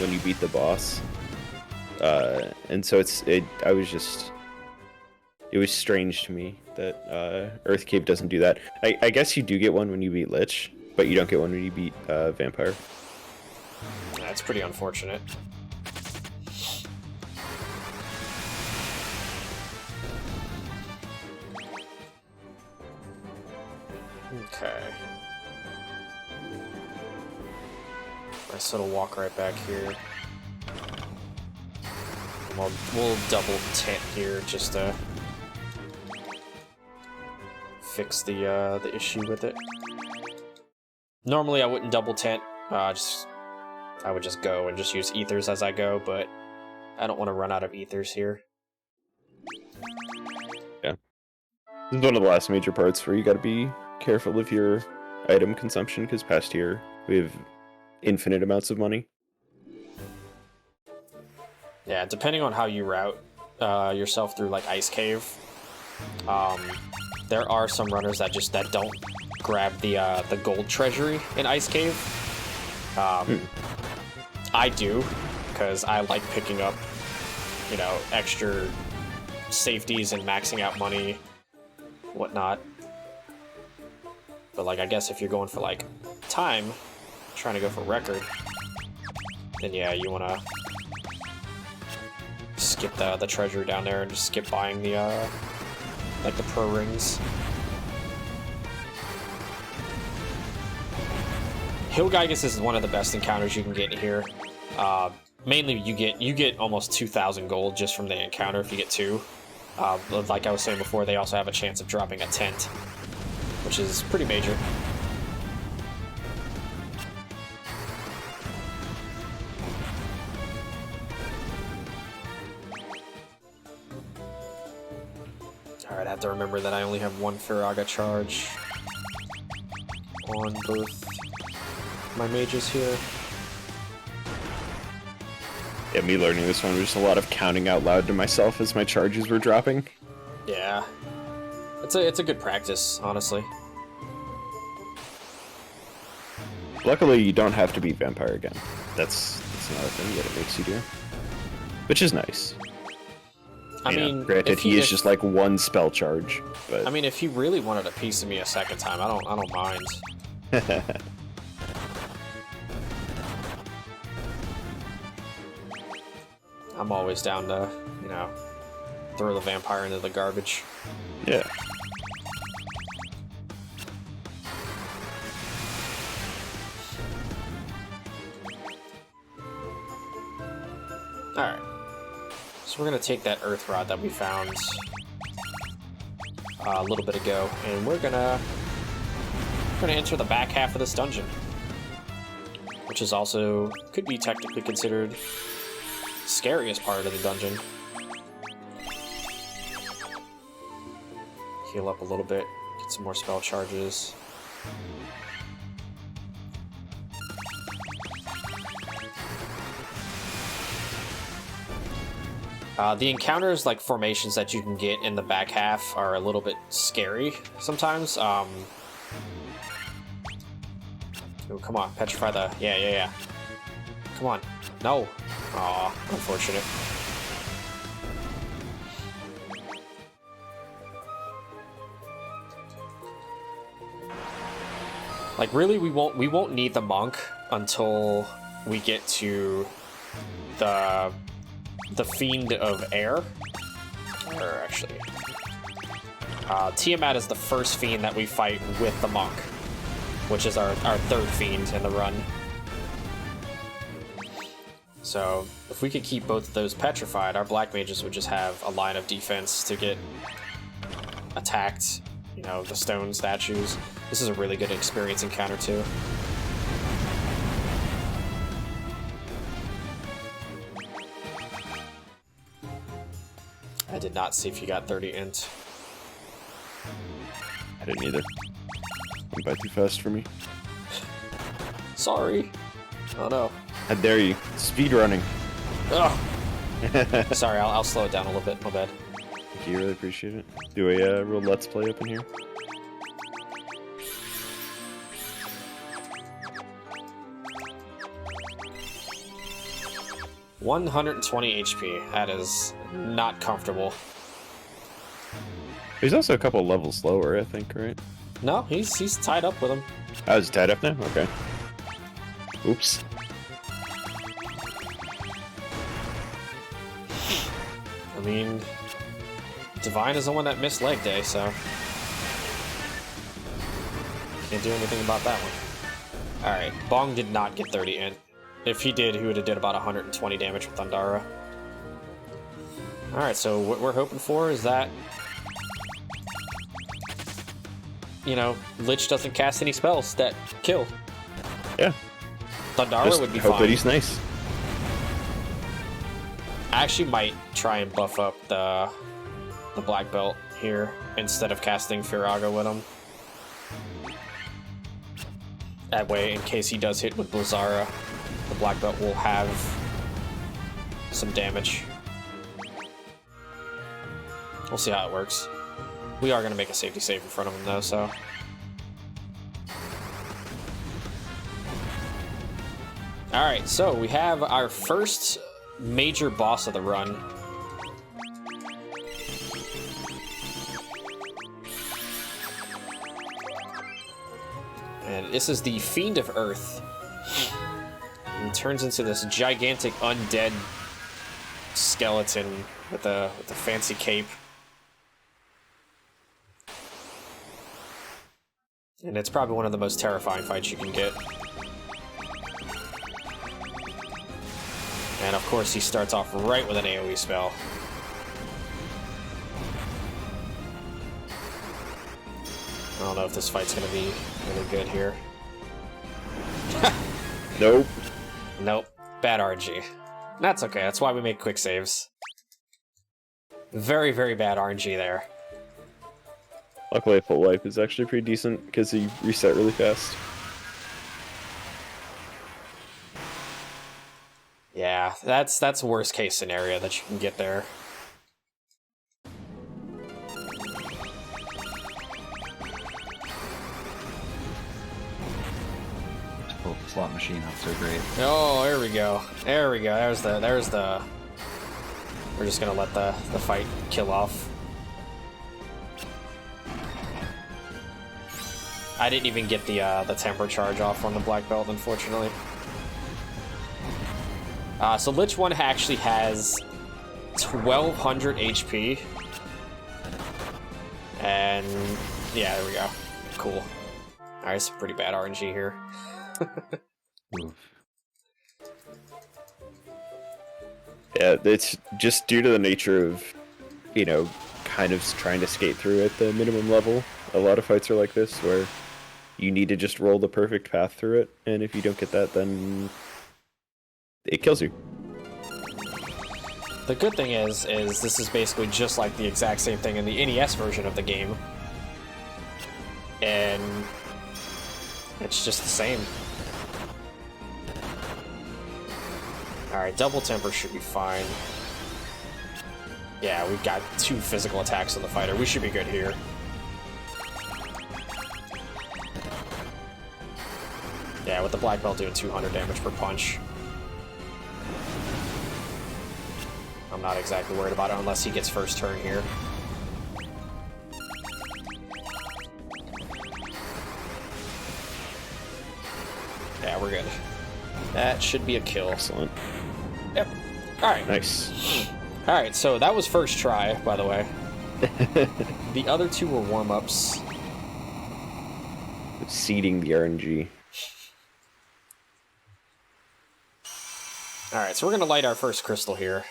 when you beat the boss, and so it was strange to me that Earth Cave doesn't do that. I guess you do get one when you beat Lich, but you don't get one when you beat Vampire. That's pretty unfortunate. Okay. Nice little walk right back here. We'll double tent here just to fix the issue with it. Normally I wouldn't double tent. I would just go and just use ethers as I go, but I don't want to run out of ethers here. Yeah. This is one of the last major parts where you gotta be careful of your item consumption, because past here we have infinite amounts of money. Yeah, depending on how you route yourself through like Ice Cave, there are some runners that don't grab the gold treasury in Ice Cave. I do, because I like picking up, you know, extra safeties and maxing out money, whatnot. But like, I guess if you're going for like time, trying to go for record, then yeah, you want to skip the treasure down there and just skip buying the like the pro rings. Hill Gygus is one of the best encounters you can get here. Mainly you get almost 2,000 gold just from the encounter if you get 2. Like I was saying before, they also have a chance of dropping a tent, which is pretty major. Alright, I have to remember that I only have 1 Firaga charge on both my mages here. Yeah, me learning this one was just a lot of counting out loud to myself as my charges were dropping. Yeah. It's a good practice, honestly. Luckily, you don't have to beat Vampire again. That's another thing that it makes you do, which is nice. I mean, granted, he is just like 1 spell charge, but I mean, if he really wanted a piece of me a second time, I don't mind. I'm always down to, you know, throw the vampire into the garbage. Yeah. Alright. So we're going to take that Earth Rod that we found a little bit ago, and we're going to enter the back half of this dungeon, which is also, could be technically considered scariest part of the dungeon. Heal up a little bit, get some more spell charges. The encounters, like formations that you can get in the back half, are a little bit scary sometimes. Oh, come on, petrify the... Yeah. Come on. No. Aw, unfortunate. Like, really, we won't need the monk until we get to the Fiend of Air. Or actually, Tiamat is the first fiend that we fight with the monk, which is our third fiend in the run. So if we could keep both of those petrified, our black mages would just have a line of defense to get attacked. You know, the stone statues. This is a really good experience encounter too. I did not see if you got 30 int. I didn't either. Went by too fast for me. Sorry. Oh no. How dare you? Speed running. Ugh. Sorry, I'll slow it down a little bit. My bad. Thank you, really appreciate it. Do a real let's play up in here. $120 HP. That is not comfortable. He's also a couple levels lower, I think, right? No, he's tied up with him. Oh, he's tied up now? Okay. Oops. I mean, Divine is the one that missed leg day, so can't do anything about that one. Alright, Bong did not get 30 int. If he did, he would have did about 120 damage with Thundara. Alright, so what we're hoping for is that, you know, Lich doesn't cast any spells that kill. Yeah. Thundara Just would be hope fine. that he's nice. I actually might try and buff up the black belt here instead of casting Firaga with him. That way, in case he does hit with Blizzara, the black belt will have some damage. We'll see how it works. We are going to make a safety save in front of him though, so... Alright, so we have our first major boss of the run. And this is the Fiend of Earth. He turns into this gigantic undead skeleton with a fancy cape. And it's probably one of the most terrifying fights you can get. And of course he starts off right with an AoE spell. I don't know if this fight's gonna be really good here. Nope. Nope. Bad RNG. That's okay, that's why we make quick saves. Very, very bad RNG there. Luckily, full life is actually pretty decent because he reset really fast. Yeah, that's worst case scenario that you can get there. Pull the slot machine up so great. Oh, there we go. There we go. There's the... We're just gonna let the fight kill off. I didn't even get the temper charge off on the black belt, unfortunately. So Lich 1 actually has 1200 HP. And yeah, there we go. Cool. Alright, some pretty bad RNG here. Oof. Yeah, it's just due to the nature of, you know, kind of trying to skate through at the minimum level. A lot of fights are like this, where you need to just roll the perfect path through it, and if you don't get that, then it kills you. The good thing is this is basically just like the exact same thing in the NES version of the game, and it's just the same. Alright, double temper should be fine. Yeah, we've got 2 physical attacks on the fighter. We should be good here. Yeah, with the black belt doing 200 damage per punch. I'm not exactly worried about it unless he gets first turn here. Yeah, we're good. That should be a kill. Excellent. Yep. Alright. Nice. Alright, so that was first try, by the way. The other 2 were warm-ups. Seeding the RNG. Alright, so we're going to light our first crystal here.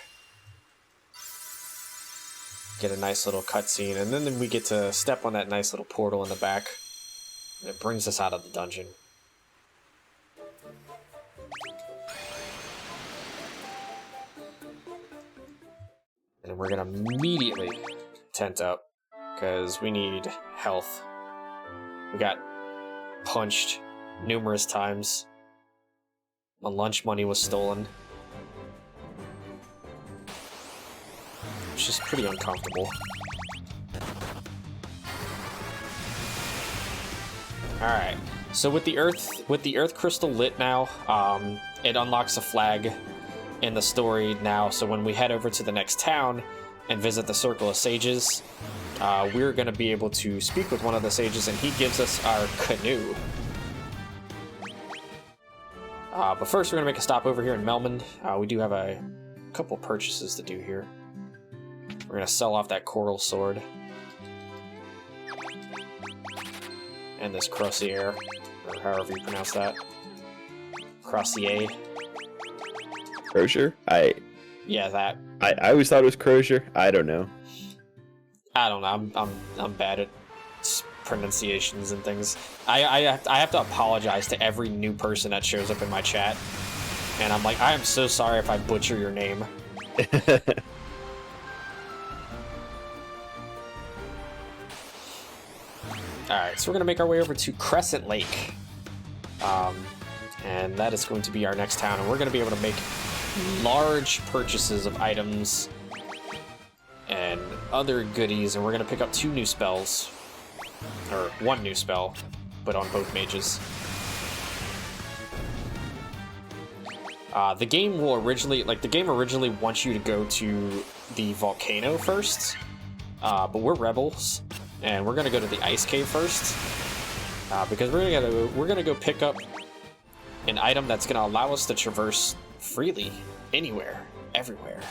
Get a nice little cutscene, and then we get to step on that nice little portal in the back. And it brings us out of the dungeon. And we're going to immediately tent up, because we need health. We got punched numerous times. My lunch money was stolen. It's just pretty uncomfortable. Alright, so with the earth crystal lit now, it unlocks a flag in the story now, so when we head over to the next town and visit the Circle of Sages, we're going to be able to speak with one of the sages, and he gives us our canoe. But first, we're going to make a stop over here in Melmond. We do have a couple purchases to do here. We're going to sell off that coral sword. And this crossier, or however you pronounce that. Crossier. Crozier? Yeah, that. I always thought it was Crozier. I don't know. I don't know. I'm bad at pronunciations and things. I have to apologize to every new person that shows up in my chat, and I'm like, I am so sorry if I butcher your name. Alright, so we're gonna make our way over to Crescent Lake, and that is going to be our next town, and we're gonna be able to make large purchases of items and other goodies, and we're gonna pick up 2 new spells. Or 1 new spell, but on both mages. The game originally wants you to go to the volcano first, but we're rebels, and we're gonna go to the ice cave first, because we're gonna go pick up an item that's gonna allow us to traverse freely, anywhere, everywhere.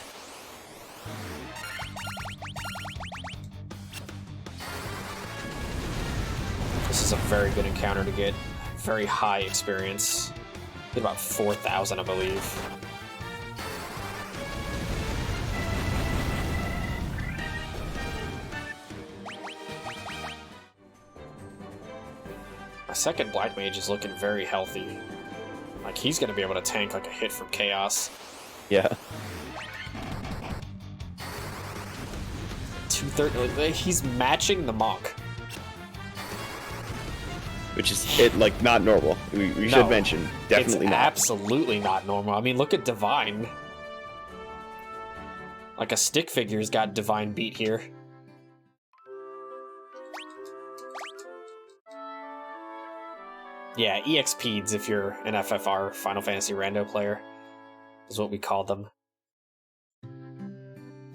This is a very good encounter to get. Very high experience. Get about 4,000, I believe. My second Black Mage is looking very healthy. Like, he's going to be able to tank like a hit from Chaos. Yeah. 230. He's matching the Monk. Which is, not normal. We should mention. Definitely it's not. Absolutely not normal. I mean, look at Divine. Like, a stick figure's got Divine beat here. Yeah, EXPs if you're an FFR, Final Fantasy Rando player, is what we call them.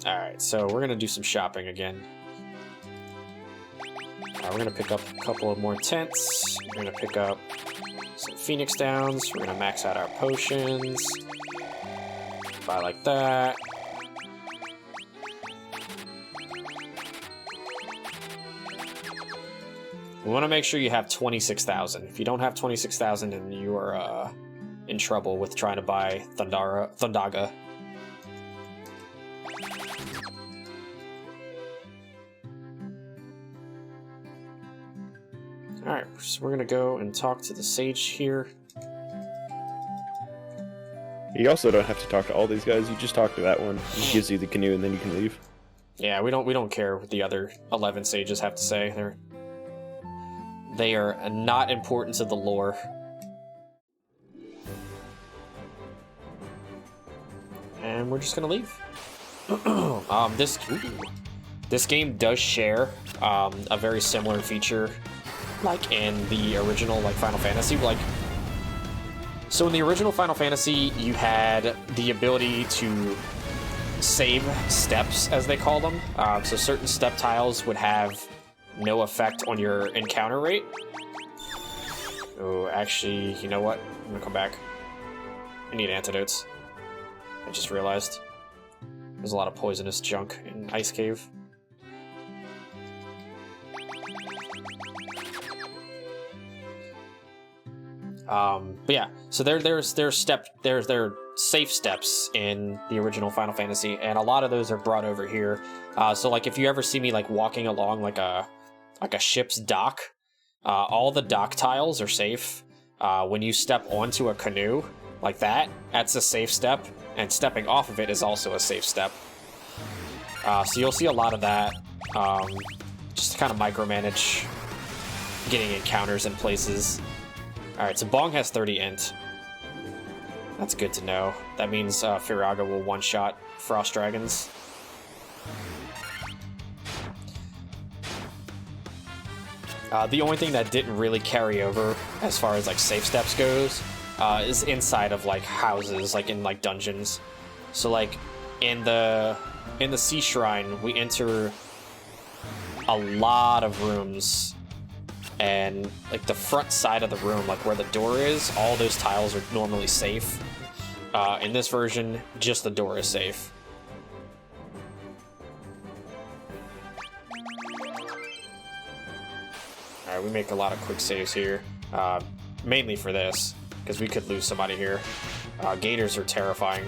Alright, so we're gonna do some shopping again. We're gonna pick up a couple of more tents. We're gonna pick up some Phoenix Downs. We're gonna max out our potions. Buy like that. We want to make sure you have 26,000. If you don't have 26,000, then you are in trouble with trying to buy Thundaga. Alright, so we're gonna go and talk to the sage here. You also don't have to talk to all these guys, you just talk to that one. He gives you the canoe and then you can leave. Yeah, we don't care what the other 11 sages have to say. They are not important to the lore. And we're just gonna leave. This game does share a very similar feature, like in the original Final Fantasy. So in the original Final Fantasy, you had the ability to save steps, as they call them. So certain step tiles would have no effect on your encounter rate. Oh, actually, you know what? I'm gonna come back. I need antidotes. I just realized there's a lot of poisonous junk in Ice Cave. But yeah, so there's safe steps in the original Final Fantasy, and a lot of those are brought over here. So like if you ever see me like walking along like a ship's dock, all the dock tiles are safe. When you step onto a canoe like that, that's a safe step, and stepping off of it is also a safe step. So you'll see a lot of that, just to kind of micromanage getting encounters in places. Alright, so Bong has 30 int. That's good to know. That means Firaga will one-shot Frost Dragons. The only thing that didn't really carry over as far as like safe steps goes is inside of like houses, like in like dungeons. So like in the Sea Shrine, we enter a lot of rooms, and like the front side of the room, like where the door is, all those tiles are normally safe. In this version, just the door is safe. Alright, we make a lot of quick saves here, mainly for this, because we could lose somebody here. Gators are terrifying.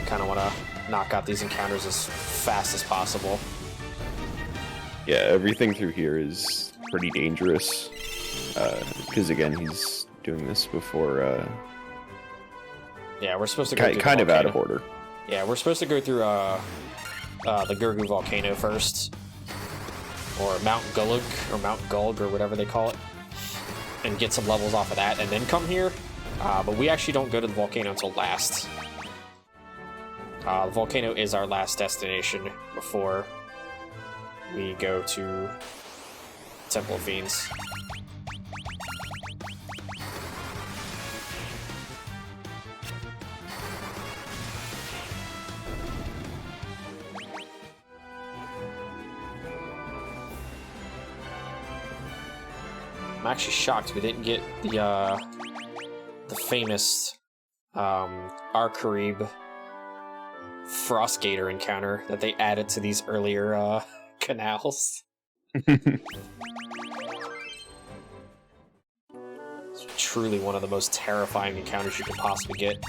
Kind of want to knock out these encounters as fast as possible. Yeah, everything through here is pretty dangerous, because again, he's doing this before. Yeah, we're supposed to go through kind the of out of order. Yeah, we're supposed to go through the Gurgu volcano first, or Mount Gulug, or Mount Gulg, or whatever they call it, and get some levels off of that, and then come here. But we actually don't go to the volcano until last. The volcano is our last destination before we go to Temple of Fiends. I'm actually shocked we didn't get the famous Arkarib Frost Gator encounter that they added to these earlier canals. It's truly one of the most terrifying encounters you could possibly get.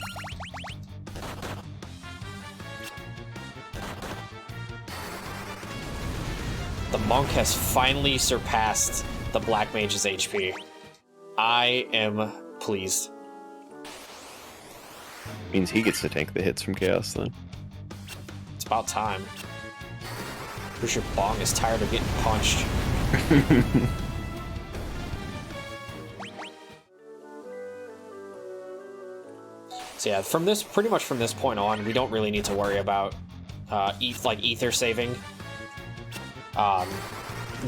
The monk has finally surpassed the Black Mage's HP. I am pleased. Means he gets to tank the hits from Chaos then. It's about time. Pretty sure Bong is tired of getting punched. So yeah, pretty much from this point on, we don't really need to worry about ether saving.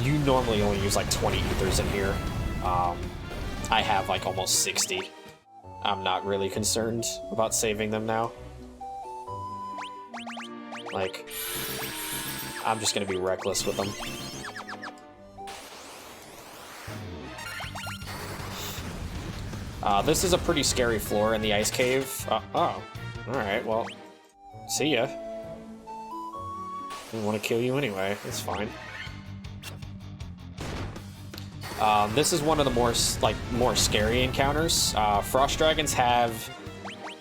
You normally only use like 20 ethers in here. I have like almost 60. I'm not really concerned about saving them now. Like, I'm just gonna be reckless with them. This is a pretty scary floor in the ice cave. Oh, alright, well, see ya. Didn't want to kill you anyway, it's fine. This is one of the more scary encounters. Frost Dragons have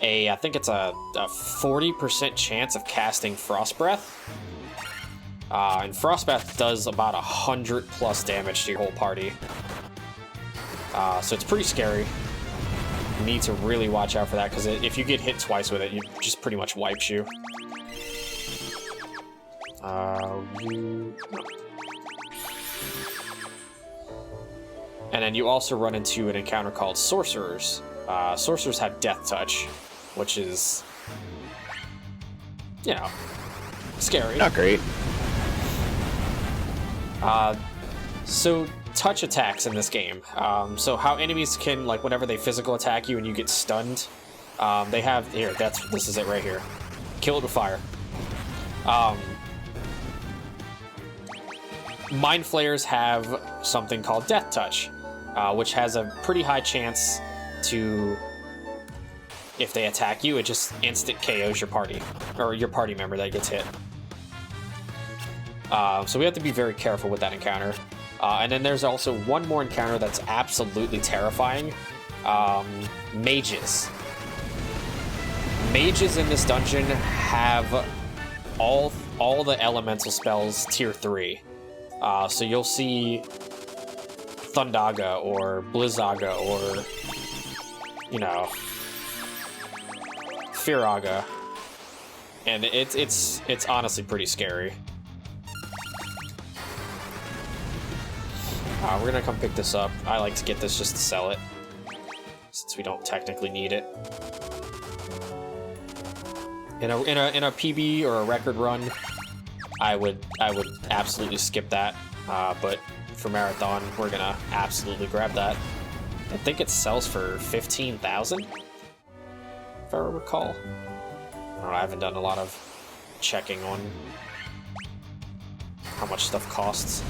I think it's a 40% chance of casting Frost Breath. And Frost Breath does about 100+ damage to your whole party. So it's pretty scary. need to really watch out for that, because if you get hit twice with it, it just pretty much wipes you. And then you also run into an encounter called Sorcerers. Sorcerers have Death Touch, which is, you know, scary. Not great. So touch attacks in this game. So how enemies can, like, whenever they physical attack you and you get stunned, they have here. This is it right here. Kill it with fire. Mind Flayers have something called Death Touch, which has a pretty high chance to, if they attack you, it just instant KOs your party, or your party member that gets hit. So we have to be very careful with that encounter. And then there's also one more encounter that's absolutely terrifying. Mages. Mages in this dungeon have all the elemental spells tier 3. So you'll see Thundaga or Blizzaga or, you know, Firaga. And it's honestly pretty scary. We're gonna come pick this up. I like to get this just to sell it, since we don't technically need it. In a PB or a record run, I would absolutely skip that. But for marathon, we're gonna absolutely grab that. I think it sells for 15,000, if I recall. I don't know, I haven't done a lot of checking on how much stuff costs.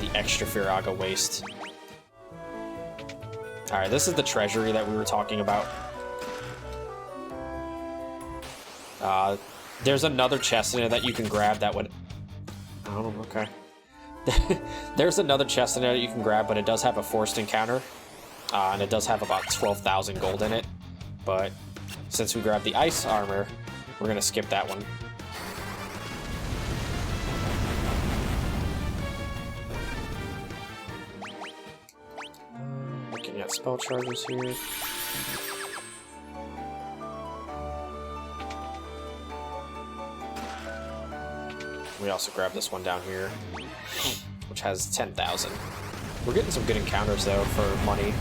The extra Firaga waste. Alright, this is the treasury that we were talking about. There's another chest in there that you can grab that would... Oh, okay. There's another chest in there that you can grab, but it does have a forced encounter. And it does have about 12,000 gold in it. But since we grabbed the ice armor, we're gonna skip that one. Looking at spell charges here. We also grabbed this one down here, which has 10,000. We're getting some good encounters though for money.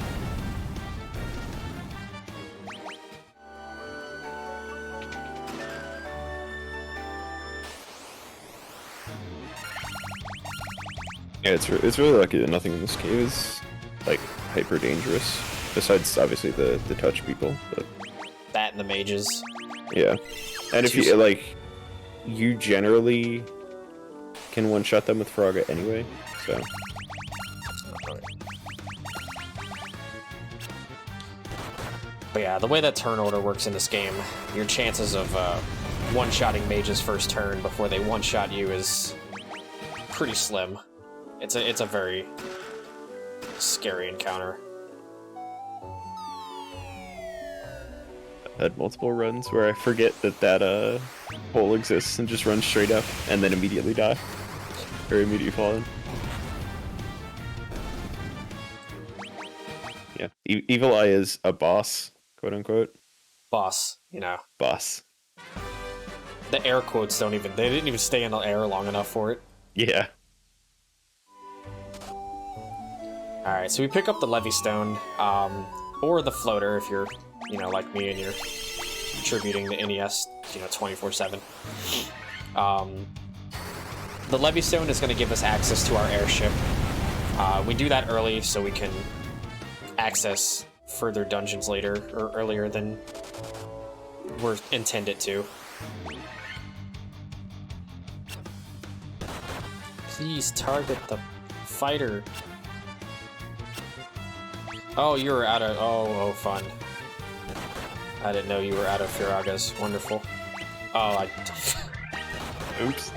Yeah, it's really lucky that nothing in this cave is like hyper dangerous. Besides, obviously the touch people, but That and the mages. yeah. And if you like, you generally can one-shot them with Firaga anyway, so. But yeah, the way that turn order works in this game, your chances of one-shotting mages first turn before they one-shot you is pretty slim. It's a very scary encounter. I had multiple runs where I forget that hole exists and just run straight up and then immediately die. Or immediately fall in. Yeah. Evil Eye is a boss, quote unquote. Boss, you know. Boss. The air quotes they didn't even stay in the air long enough for it. Yeah. Alright, so we pick up the Levy Stone, or the floater if you're, you know, like me and you're contributing the NES, you know, 24/7. The Levy Stone is going to give us access to our airship. We do that early so we can access further dungeons later, or earlier than we're intended to. Please target the fighter. Oh, you were out of... Oh, fun. I didn't know you were out of Firagas. Wonderful. Oh, Oops.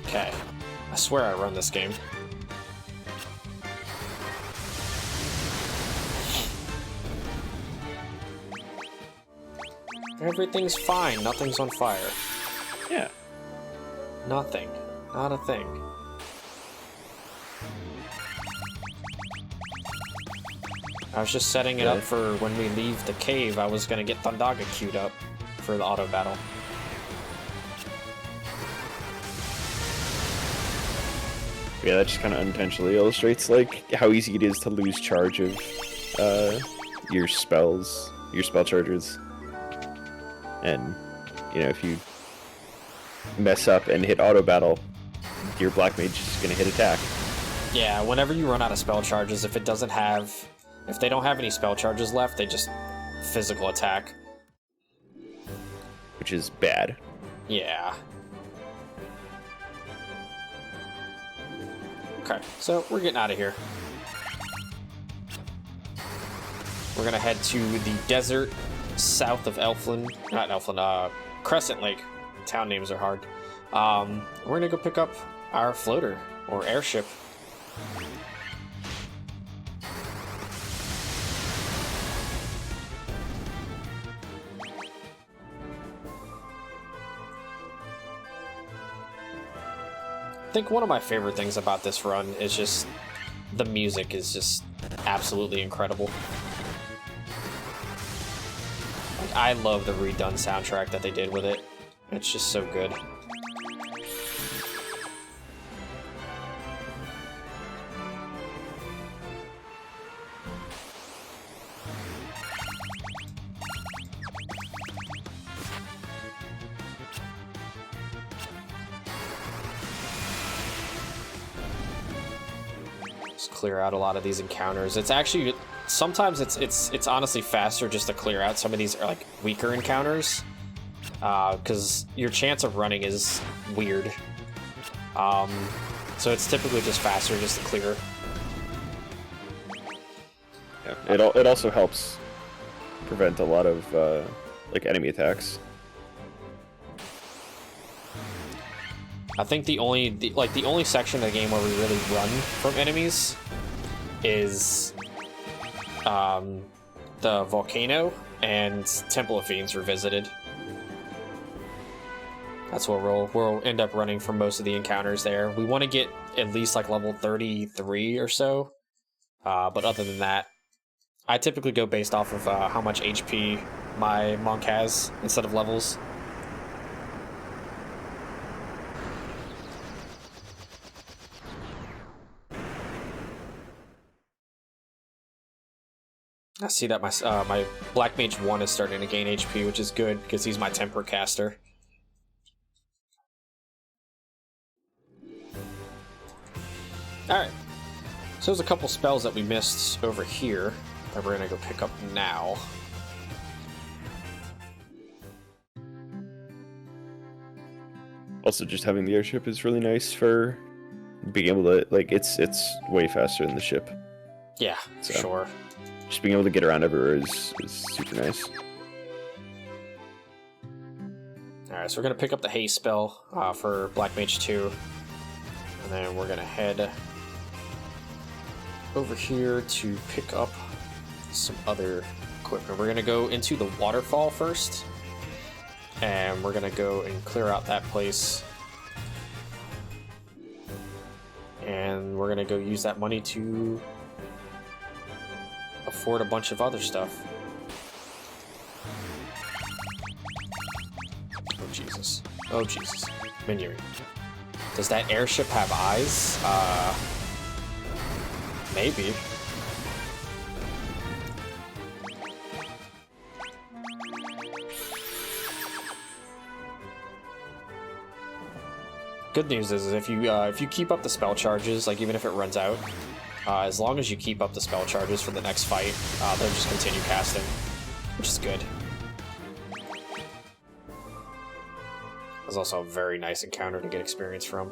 Okay. I swear I run this game. Everything's fine. Nothing's on fire. Yeah. Nothing. Not a thing. I was just setting it up for when we leave the cave. I was gonna get Thundaga queued up for the auto battle. Yeah, that just kind of unintentionally illustrates like how easy it is to lose charge of your spell charges. And you know, if you mess up and hit auto battle, your black mage is gonna hit attack. Yeah, whenever you run out of spell charges, if they don't have any spell charges left, they just physical attack. Which is bad. Yeah. Okay, so we're getting out of here. We're gonna head to the desert south of Crescent Lake. Town names are hard. We're gonna go pick up our floater or airship. I think one of my favorite things about this run is just the music is just absolutely incredible. Like, I love the redone soundtrack that they did with it. It's just so good. Clear out a lot of these encounters. It's actually sometimes it's honestly faster just to clear out some of these like weaker encounters because your chance of running is weird. So it's typically just faster just to clear. Yeah, it also helps prevent a lot of like enemy attacks. I think the only section of the game where we really run from enemies is the volcano and Temple of Fiends Revisited. That's where we'll end up running from most of the encounters there. We want to get at least like level 33 or so, but other than that, I typically go based off of how much HP my monk has instead of levels. I see that my Black Mage 1 is starting to gain HP, which is good, because he's my Temper caster. Alright, so there's a couple spells that we missed over here that we're going to go pick up now. Also, just having the airship is really nice for being able to, like, it's way faster than the ship. Yeah, So. sure. Just being able to get around everywhere is super nice. Alright, so we're going to pick up the haste spell for Black Mage 2. And then we're going to head over here to pick up some other equipment. We're going to go into the waterfall first. And we're going to go and clear out that place. And we're going to go use that money to afford a bunch of other stuff. Oh Jesus. Oh Jesus. Menu. Does that airship have eyes? Maybe. Good news is if you keep up the spell charges, like even if it runs out, as long as you keep up the spell charges for the next fight, they'll just continue casting, which is good. It's also a very nice encounter to get experience from.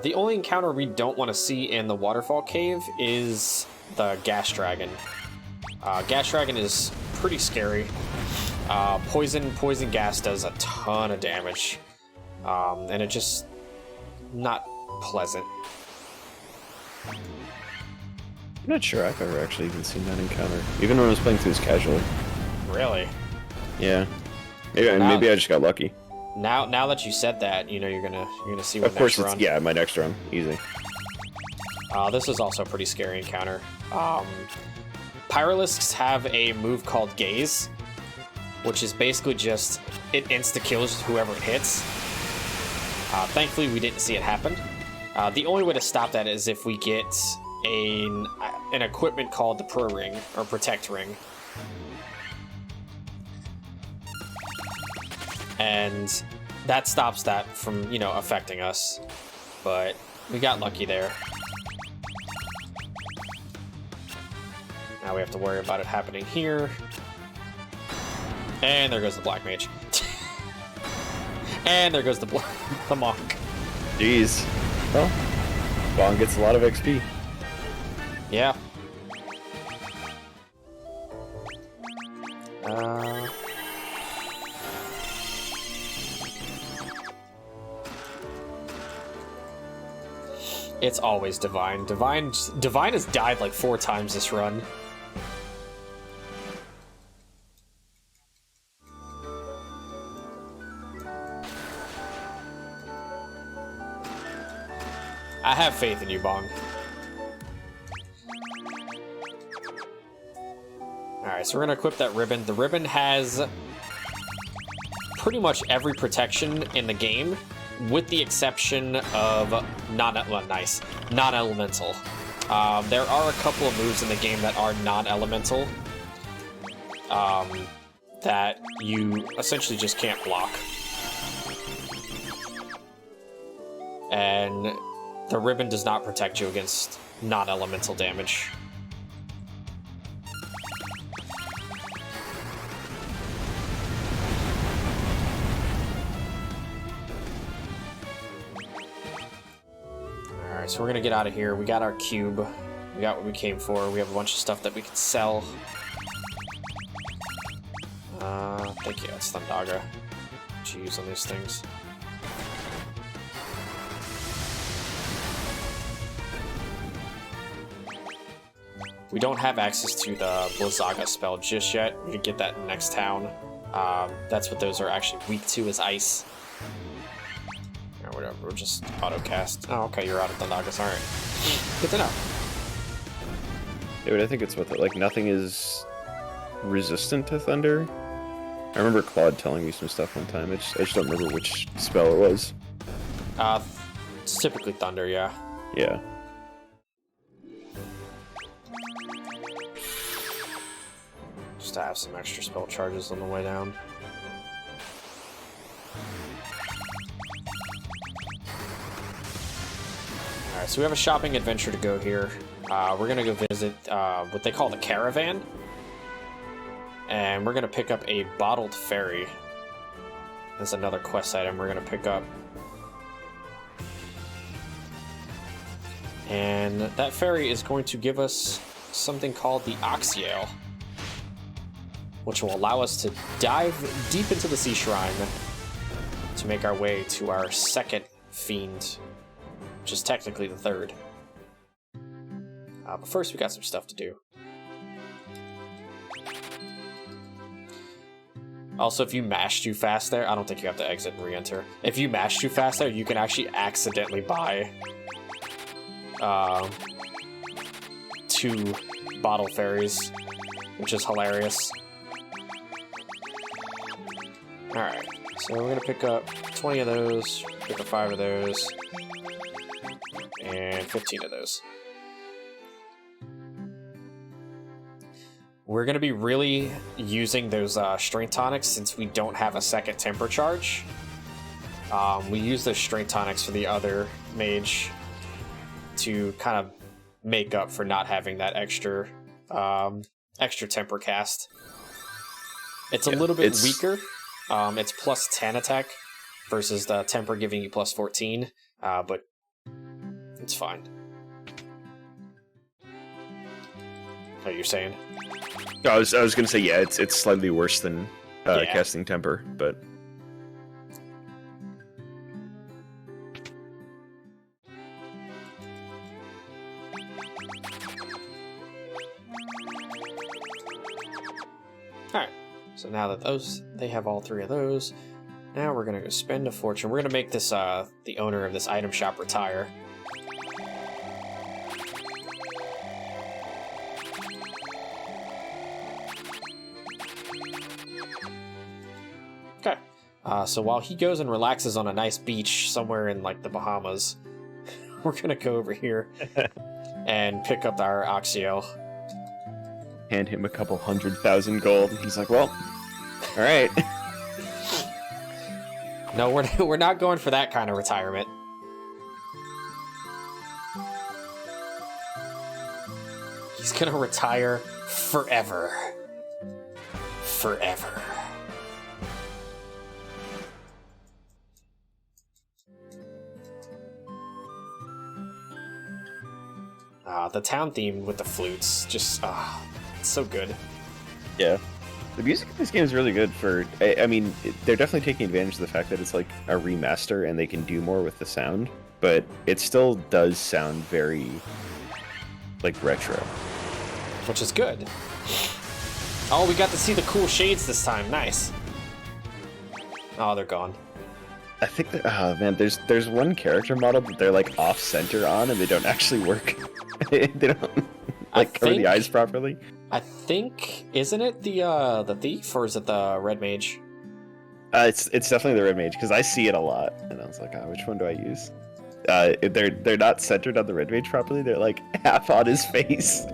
The only encounter we don't want to see in the waterfall cave is the gas dragon. Gas dragon is pretty scary. Poison gas does a ton of damage. and it just not pleasant. I'm not sure I've ever actually even seen that encounter, even when I was playing through this casually. Really? Yeah. Maybe, Well, maybe I just got lucky. Now that you said that, you know you're gonna see what Of course, next it's run. yeah, my next run, easy. This is also a pretty scary encounter. Pyralisks have a move called Gaze, which is basically just it insta-kills whoever it hits. Thankfully, we didn't see it happen. The only way to stop that is if we get an equipment called the Pro Ring, or Protect Ring. And that stops that from, you know, affecting us. But we got lucky there. Now we have to worry about it happening here. And there goes the Black Mage. And there goes the Monk. Jeez. Well, Bong gets a lot of XP. Yeah. It's always Divine. Divine has died like 4 times this run. I have faith in you, Bong. Alright, so we're gonna equip that ribbon. The ribbon has pretty much every protection in the game, with the exception of non-elemental. There are a couple of moves in the game that are non-elemental that you essentially just can't block. And the ribbon does not protect you against non-elemental damage. Alright, so we're gonna get out of here. We got our cube. We got what we came for. We have a bunch of stuff that we can sell. Thank you, that's Thundaga. What you use on these things. We don't have access to the Blizzaga spell just yet. We can get that in the next town. That's what those are actually weak to, is ice. Or whatever, we'll just auto-cast. Oh, okay, you're out of Thundagas, alright. Good to know. Yeah, but I think it's what, like, nothing is resistant to thunder? I remember Claude telling me some stuff one time. I just don't remember which spell it was. It's typically thunder, yeah. Yeah. Just to have some extra spell charges on the way down. Alright, so we have a shopping adventure to go here. We're gonna go visit what they call the Caravan. And we're gonna pick up a bottled fairy. That's another quest item we're gonna pick up. And that fairy is going to give us something called the Oxyale, which will allow us to dive deep into the Sea Shrine to make our way to our second fiend, which is technically the third. But first, we got some stuff to do. Also, if you mash too fast there, I don't think you have to exit and re-enter. If you mash too fast there, you can actually accidentally buy 2 bottle fairies, which is hilarious. Alright, so we're gonna pick up 20 of those, pick up 5 of those, and 15 of those. We're gonna be really using those strength tonics since we don't have a second temper charge. We use those strength tonics for the other mage to kind of make up for not having that extra temper cast. It's a little bit weaker. It's plus 10 attack versus the temper giving you plus 14, but it's fine. What are you saying? I was gonna say, yeah, it's slightly worse than casting temper, but So now that they have all 3 of those, now we're gonna go spend a fortune. We're gonna make this the owner of this item shop retire. Okay. So while he goes and relaxes on a nice beach somewhere in like the Bahamas, we're gonna go over here and pick up our Oxio. Hand him a couple 100,000 gold. He's like, well, all right. No, we're not going for that kind of retirement. He's gonna retire forever. Forever. The town theme with the flutes, just, it's so good. Yeah. The music in this game is really good for... I mean, they're definitely taking advantage of the fact that it's like a remaster and they can do more with the sound, but it still does sound very, like, retro. Which is good. Oh, we got to see the cool shades this time. Nice. Oh, they're gone. I think that... Oh, man, there's one character model that they're, like, off-center on and they don't actually work. They don't, like, cover the eyes properly. I think, isn't it the thief, or is it the red mage? It's definitely the red mage, because I see it a lot, and I was like, which one do I use? They're not centered on the red mage properly, they're like half on his face.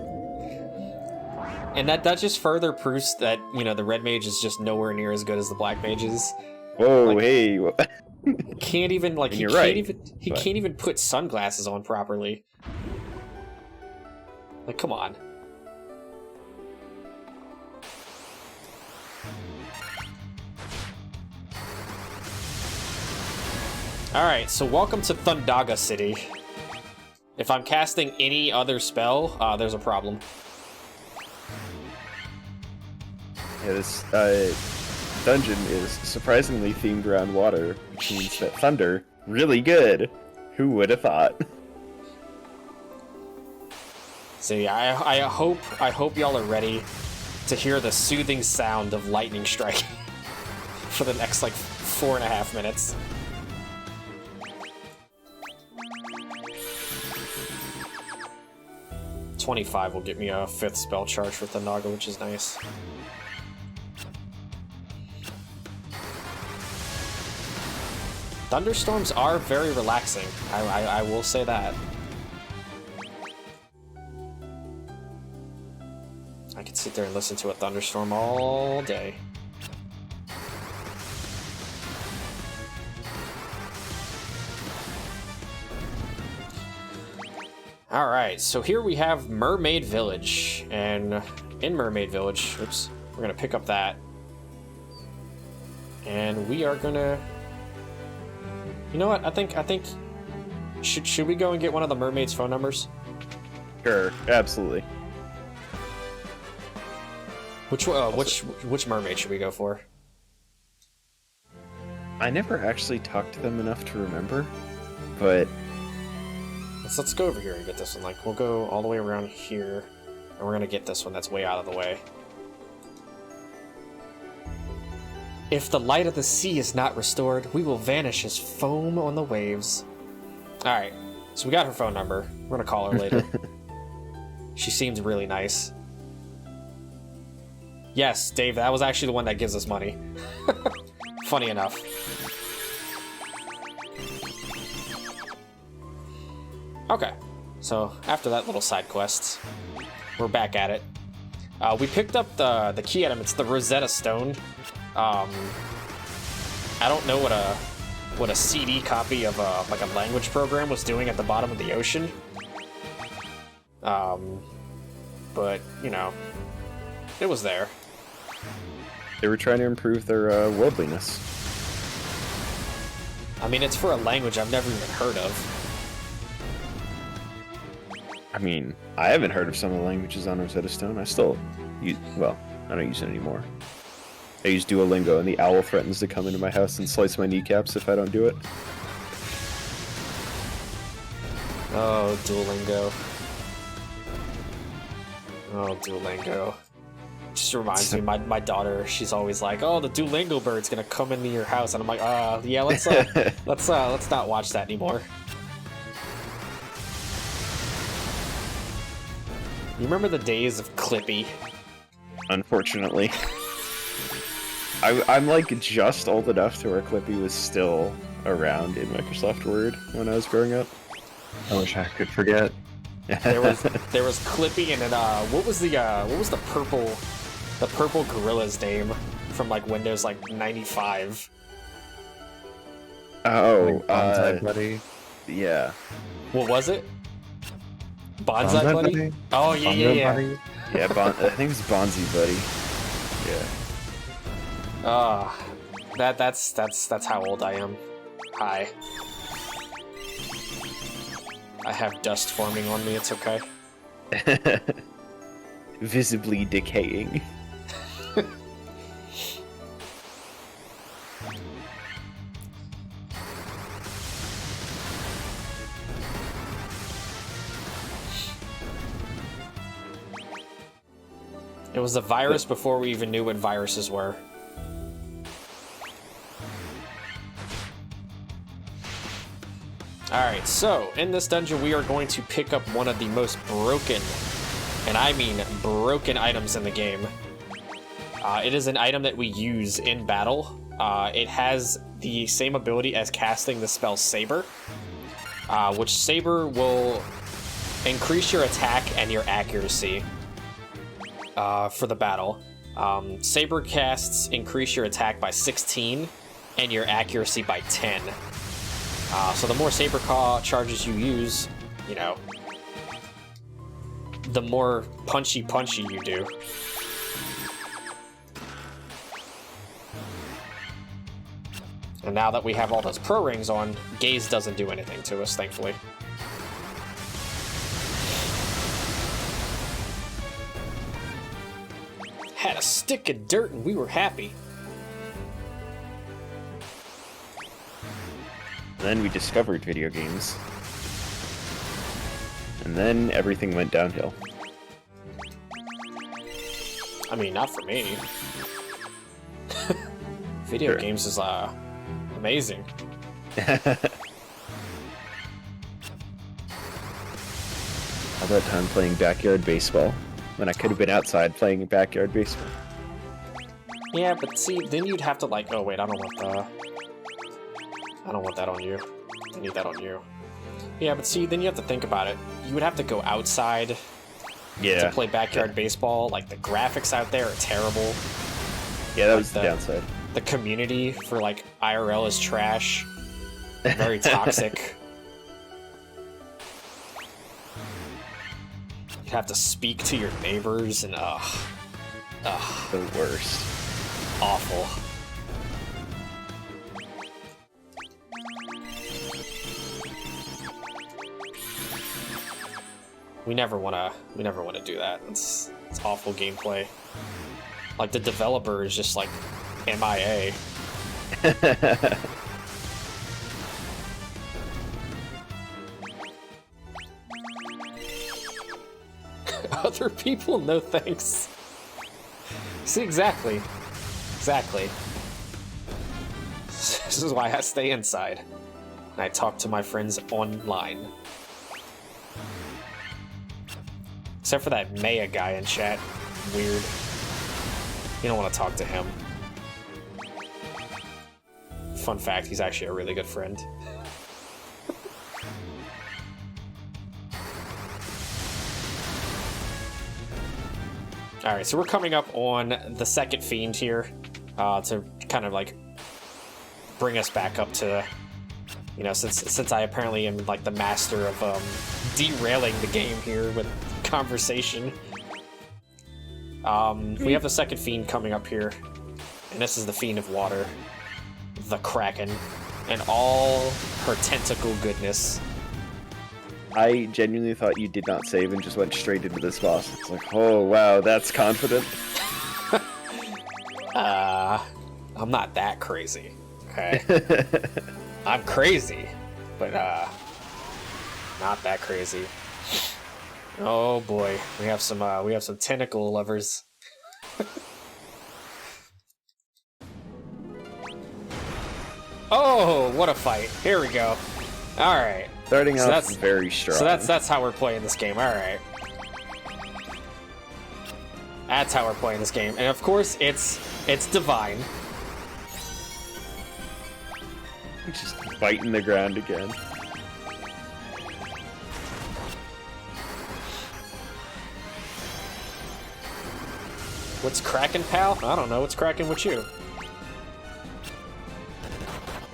And that just further proves that, you know, the red mage is just nowhere near as good as the black mage is. Whoa, like, hey. Can't even, like, he can't even put sunglasses on properly. Like, come on. Alright, so welcome to Thundaga City. If I'm casting any other spell, there's a problem. Yeah, this dungeon is surprisingly themed around water, which means that thunder, really good. Who would have thought? So yeah, I hope y'all are ready to hear the soothing sound of lightning striking for the next, like, 4.5 minutes. $25 will get me a 5th spell charge for Thundaga, which is nice. Thunderstorms are very relaxing. I will say that. I could sit there and listen to a thunderstorm all day. Alright, so here we have Mermaid Village, and in Mermaid Village, oops, we're gonna pick up that. And we are gonna... You know what, I think... Should we go and get one of the mermaids' phone numbers? Sure, absolutely. Which mermaid should we go for? I never actually talked to them enough to remember, but... Let's go over here and get this one. Like, we'll go all the way around here, and we're gonna get this one that's way out of the way. If the light of the sea is not restored, we will vanish as foam on the waves. Alright, so we got her phone number. We're gonna call her later. She seems really nice. Yes, Dave, that was actually the one that gives us money. Funny enough. Okay, so after that little side quest, we're back at it. We picked up the key item. It's the Rosetta Stone. I don't know what a CD copy of like a language program was doing at the bottom of the ocean. But you know, it was there. They were trying to improve their worldliness. I mean, it's for a language I've never even heard of. I mean, I haven't heard of some of the languages on Rosetta Stone. I still use, well, I don't use it anymore. I use Duolingo, and the owl threatens to come into my house and slice my kneecaps if I don't do it. Oh, Duolingo. Oh, Duolingo. Just reminds me, my daughter, she's always like, "Oh, the Duolingo bird's gonna come into your house," and I'm like, yeah, let's not watch that anymore." You remember the days of Clippy? Unfortunately. I'm like just old enough to where Clippy was still around in Microsoft Word when I was growing up. I wish I could forget. There was Clippy, and then what was the purple gorilla's name from like Windows like 95? Oh, Bonsai Buddy. yeah. What was it? Bonsai Buddy? Oh yeah. Buddy? Yeah, I think it was Bonzi Buddy. Yeah. That's how old I am. Hi. I have dust forming on me, it's okay. Visibly decaying. It was a virus before we even knew what viruses were. Alright, so in this dungeon we are going to pick up one of the most broken, and I mean broken, items in the game. It is an item that we use in battle. It has the same ability as casting the spell Saber, which Saber will increase your attack and your accuracy for the battle. Saber casts increase your attack by 16 and your accuracy by 10. So the more Saber charges you use, you know, the more punchy you do. And now that we have all those pro rings on, Gaze doesn't do anything to us, thankfully. Had a stick of dirt and we were happy. Then we discovered video games. And then everything went downhill. I mean, not for me. Video games is amazing. All that time playing backyard baseball when I could have been outside playing backyard baseball. Yeah, but see, then you'd have to like, oh wait, I don't want that on you. I need that on you. Yeah, but see, then you have to think about it. You would have to go outside to play backyard baseball. Like, the graphics out there are terrible. Yeah, that was the downside. The community for, like, IRL is trash. Very toxic. You'd have to speak to your neighbors and, The worst. Awful. We never wanna do that. It's awful gameplay. Like, the developer is just like MIA. Other people, no thanks. See, exactly. This is why I stay inside. And I talk to my friends online. Except for that Maya guy in chat. Weird. You don't want to talk to him. Fun fact, he's actually a really good friend. Alright, so we're coming up on the second fiend here, to kind of like bring us back up to, you know, since I apparently am like the master of derailing the game here with conversation. We have the second fiend coming up here, and this is the Fiend of Water, the Kraken, and all her tentacle goodness. I genuinely thought you did not save and just went straight into this boss. It's like, oh wow, that's confident. I'm not that crazy, okay? I'm crazy, but not that crazy. Oh boy, we have some tentacle lovers. Oh, what a fight. Here we go. Alright. Starting So off very strong. So that's how we're playing this game. Alright. That's how we're playing this game. And of course, it's divine. Just biting the ground again. What's cracking, pal? I don't know. What's cracking with you?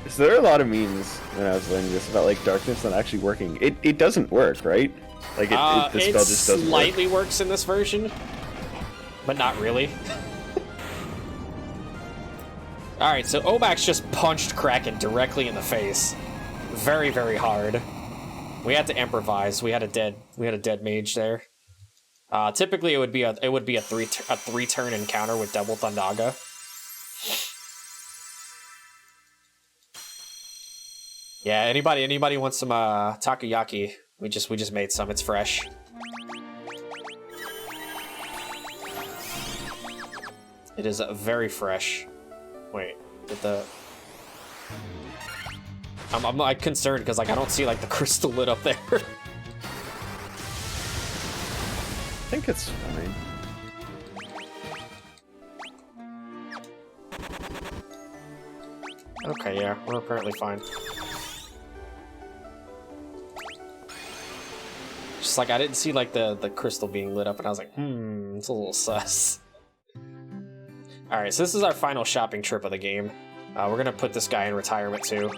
So there are a lot of memes when I was learning this about like darkness not actually working. It doesn't work, right? Like the spell just doesn't slightly work. works in this version, but not really. Alright, so Omax just punched Kraken directly in the face. Very, very hard. We had to improvise. We had a dead mage there. Typically it would be a three turn encounter with double Thundaga. Yeah, anybody wants some takoyaki? We just made some. It's fresh. It is very fresh. Wait, did the... I'm like concerned because like I don't see like the crystal lit up there. I think it's fine. Okay, yeah, we're apparently fine. Just like I didn't see like the crystal being lit up, and I was like, it's a little sus. All right, so this is our final shopping trip of the game. We're gonna put this guy in retirement too.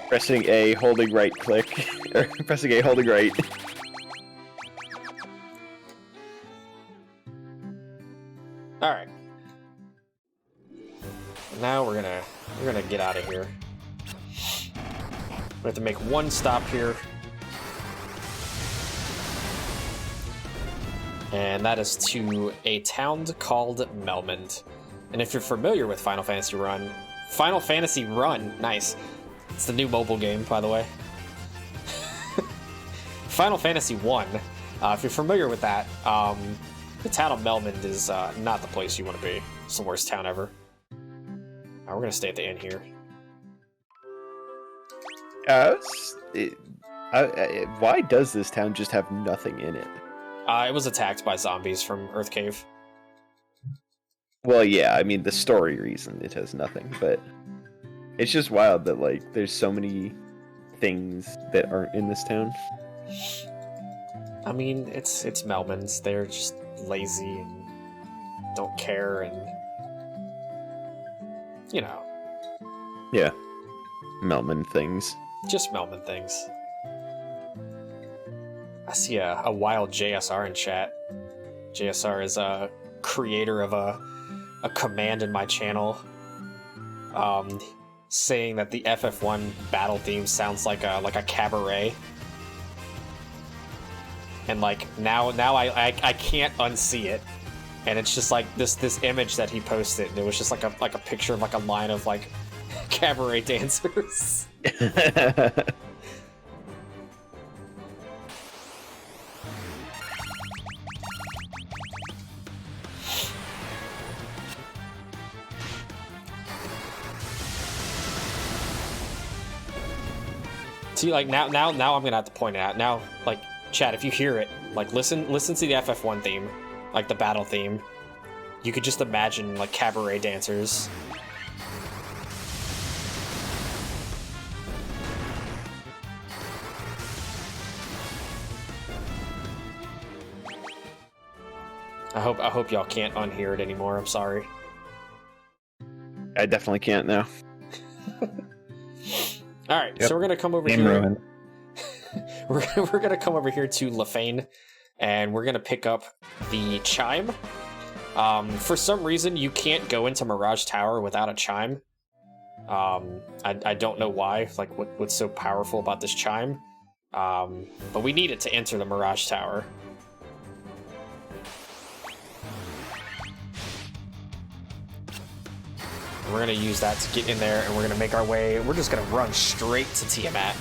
Pressing A, holding right click. Or pressing A, holding right. Alright. Now we're gonna get out of here. We have to make one stop here. And that is to a town called Melmond. And if you're familiar with Final Fantasy Run, nice. It's the new mobile game, by the way. Final Fantasy 1, if you're familiar with that, the town of Melmond is not the place you want to be. It's the worst town ever. We're gonna stay at the inn here. Why does this town just have nothing in it? It was attacked by zombies from Earth Cave. Well, yeah, I mean, the story reason it has nothing, but it's just wild that, like, there's so many things that aren't in this town. I mean, it's Melmond. They're just lazy and don't care and... You know. Yeah. Melman things. Just Melmond things. I see a wild JSR in chat. JSR is a creator of a command in my channel, saying that the FF1 battle theme sounds like a cabaret, and like now I can't unsee it, and it's just like this image that he posted, and it was just like a picture of like a line of like cabaret dancers. See, like now I'm gonna have to point it out. Now, like, chat, if you hear it, like listen to the FF1 theme, like the battle theme. You could just imagine like cabaret dancers. I hope y'all can't unhear it anymore. I'm sorry. I definitely can't now. All right, Yep. so we're gonna come over Game here. ruined. We're gonna come over here to Lefane, and we're gonna pick up the chime. For some reason, you can't go into Mirage Tower without a chime. I don't know why. Like, what's so powerful about this chime? But we need it to enter the Mirage Tower. We're gonna use that to get in there, and we're gonna make our way. We're just gonna run straight to Tiamat.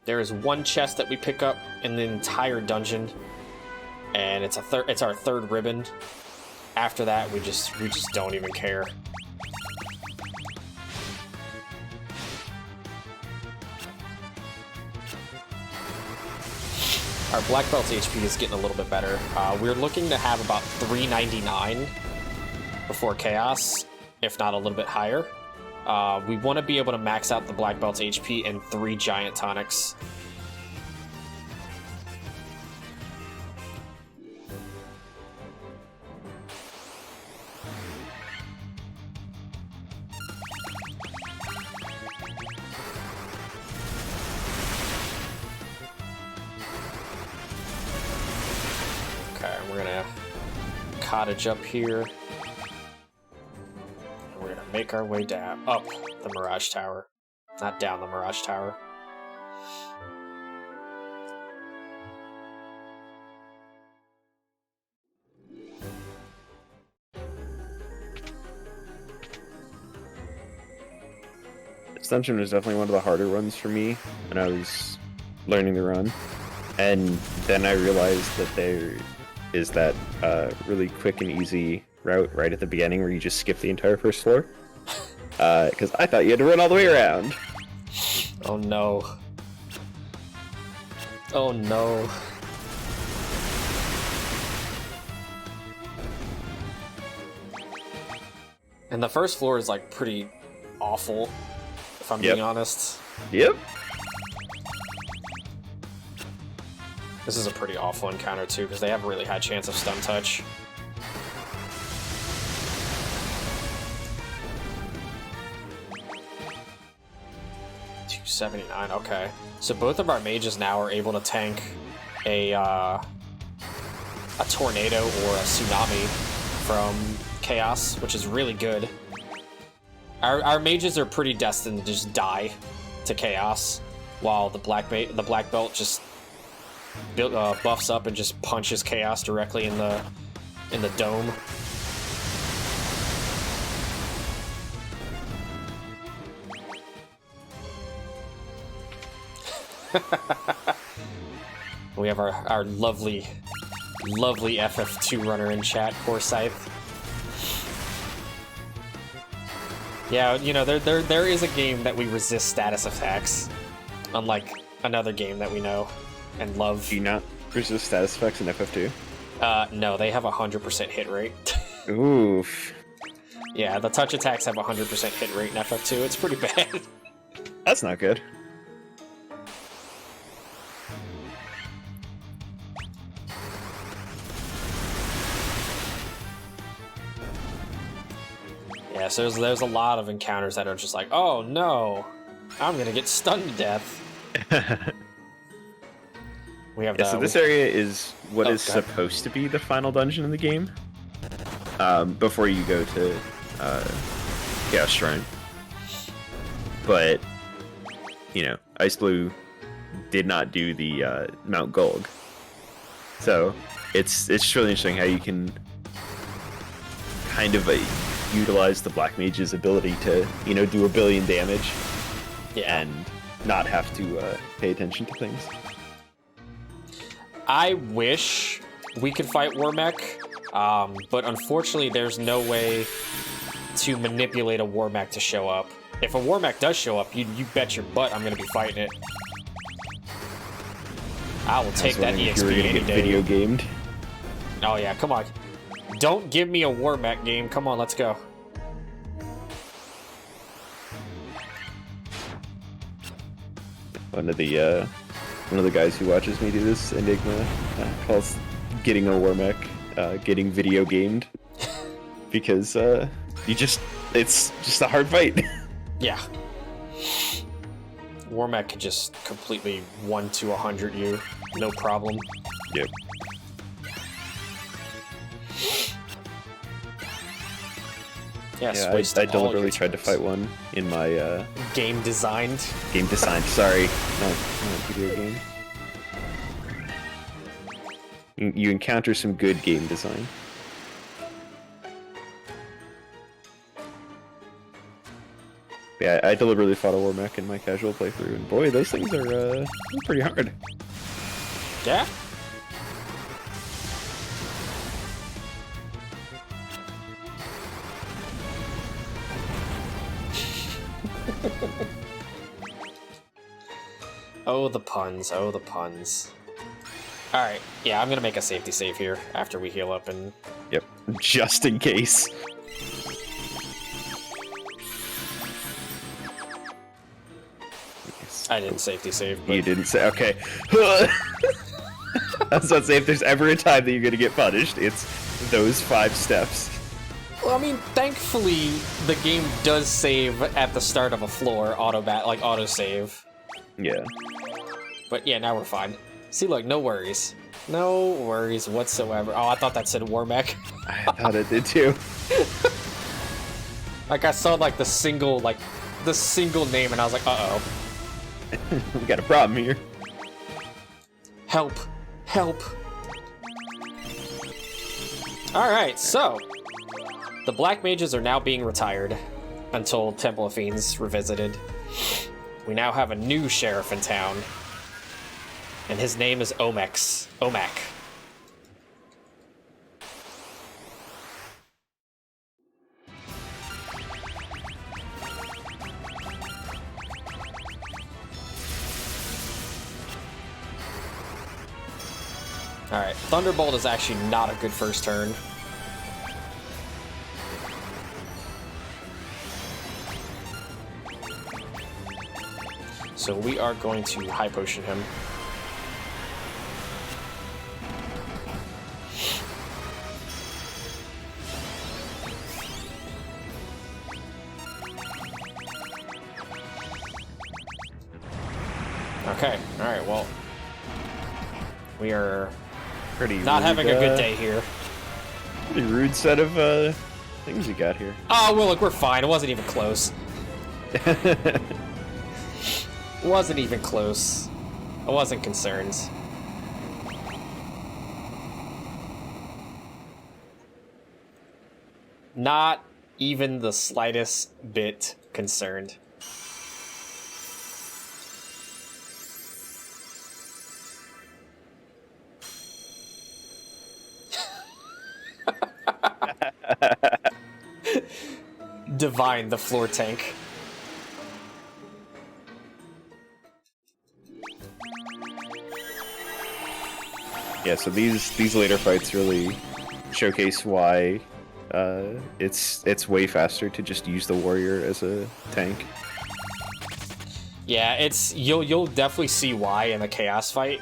There is one chest that we pick up in the entire dungeon, and it's our third ribbon. After that, we just don't even care. Our black belt's HP is getting a little bit better. We're looking to have about 399 before chaos, if not a little bit higher. We want to be able to max out the black belt's HP in 3 giant tonics. We're gonna cottage up here. And we're gonna make our way down, up the Mirage Tower. Not down the Mirage Tower. This dungeon was definitely one of the harder runs for me when I was learning the run. And then I realized that there is that really quick and easy route right at the beginning where you just skip the entire first floor. Because I thought you had to run all the way around. Oh no. Oh no. And the first floor is like pretty awful, if I'm being honest. Yep. This is a pretty awful encounter too, because they have a really high chance of stun touch. $279, okay. So both of our mages now are able to tank a tornado or a tsunami from chaos, which is really good. Our mages are pretty destined to just die to chaos, while the black belt just buffs up and just punches chaos directly in the dome. We have our lovely FF2 runner in chat, poor Scythe. Yeah, you know, there is a game that we resist status attacks, unlike another game that we know and love. Do you not resist status effects in FF2? No, they have a 100% hit rate. Oof. Yeah, the touch attacks have a 100% hit rate in FF2. It's pretty bad. That's not good. Yeah, so there's a lot of encounters that are just like, oh no, I'm gonna get stunned to death. We have so this area is what is supposed to be the final dungeon in the game. Before you go to Chaos Shrine. But, you know, xIceBlue did not do the Mount Gulg. So it's really interesting how you can kind of utilize the Black Mage's ability to, you know, do 1 billion damage. Yeah. And not have to pay attention to things. I wish we could fight Warmech, but unfortunately there's no way to manipulate a Warmech to show up. If a Warmech does show up, you bet your butt I'm going to be fighting it. I will take that EXP any day. Video gamed. Oh yeah, come on. Don't give me a Warmech game. Come on, let's go. One of the guys who watches me do this, Enigma, calls getting a Warmech getting video gamed because it's just a hard fight. Yeah. Warmech can just completely 1 to 100 you, no problem. Yep. Yes, yeah, I deliberately tried to fight one in my game designed. Sorry, not video game. You encounter some good game design. Yeah, I deliberately fought a war mech in my casual playthrough, and boy, those things are pretty hard. Yeah. Oh, the puns. Oh, the puns. Alright, yeah, I'm gonna make a safety save here after we heal up and... Yep, just in case. I didn't safety save, but... You didn't say, okay. I was about to say, if there's ever a time that you're gonna get punished, it's those 5 steps. Well, I mean, thankfully, the game does save at the start of a floor, auto-save. Yeah. But yeah, now we're fine. See, look, no worries. No worries whatsoever. Oh, I thought that said War Mech. I thought it did too. Like, I saw, like, the single name, and I was like, uh-oh. We got a problem here. Help. Help. Alright, so... The Black Mages are now being retired until Temple of Fiends revisited. We now have a new sheriff in town. And his name is Omac. Alright, Thunderbolt is actually not a good first turn. So we are going to High Potion him. Okay, alright, well. We are Pretty not rude, having a good day here. Pretty rude set of things you got here. Oh, well, look, we're fine. It wasn't even close. Wasn't even close. I wasn't concerned. Not even the slightest bit concerned. Divine, the floor tank. Yeah, so these later fights really showcase why it's way faster to just use the warrior as a tank. Yeah, you'll definitely see why in the chaos fight.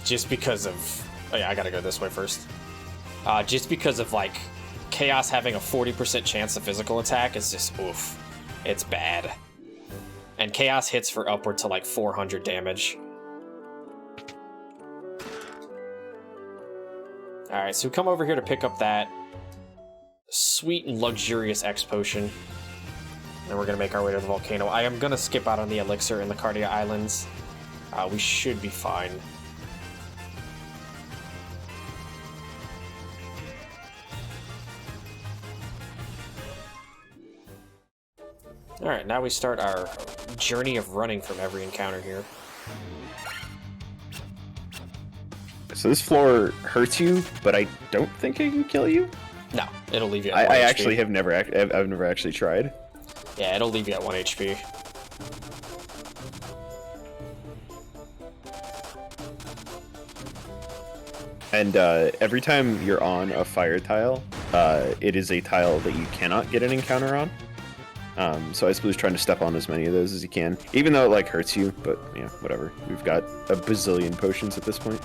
Just because of oh yeah, I gotta go this way first. Just because of like chaos having a 40% chance of physical attack is just oof. It's bad. And chaos hits for upward to like 400 damage. Alright, so we come over here to pick up that sweet and luxurious X potion. And we're gonna make our way to the volcano. I am gonna skip out on the elixir in the Cardia Islands. We should be fine. Alright, now we start our journey of running from every encounter here. So this floor hurts you, but I don't think it can kill you. No, it'll leave you at 1 I HP. actually have never I've never actually tried. Yeah, it'll leave you at 1 HP. And every time you're on a fire tile, it is a tile that you cannot get an encounter on. So xIceBlue's trying to step on as many of those as you can, even though it like hurts you. But yeah, whatever. We've got a bazillion potions at this point.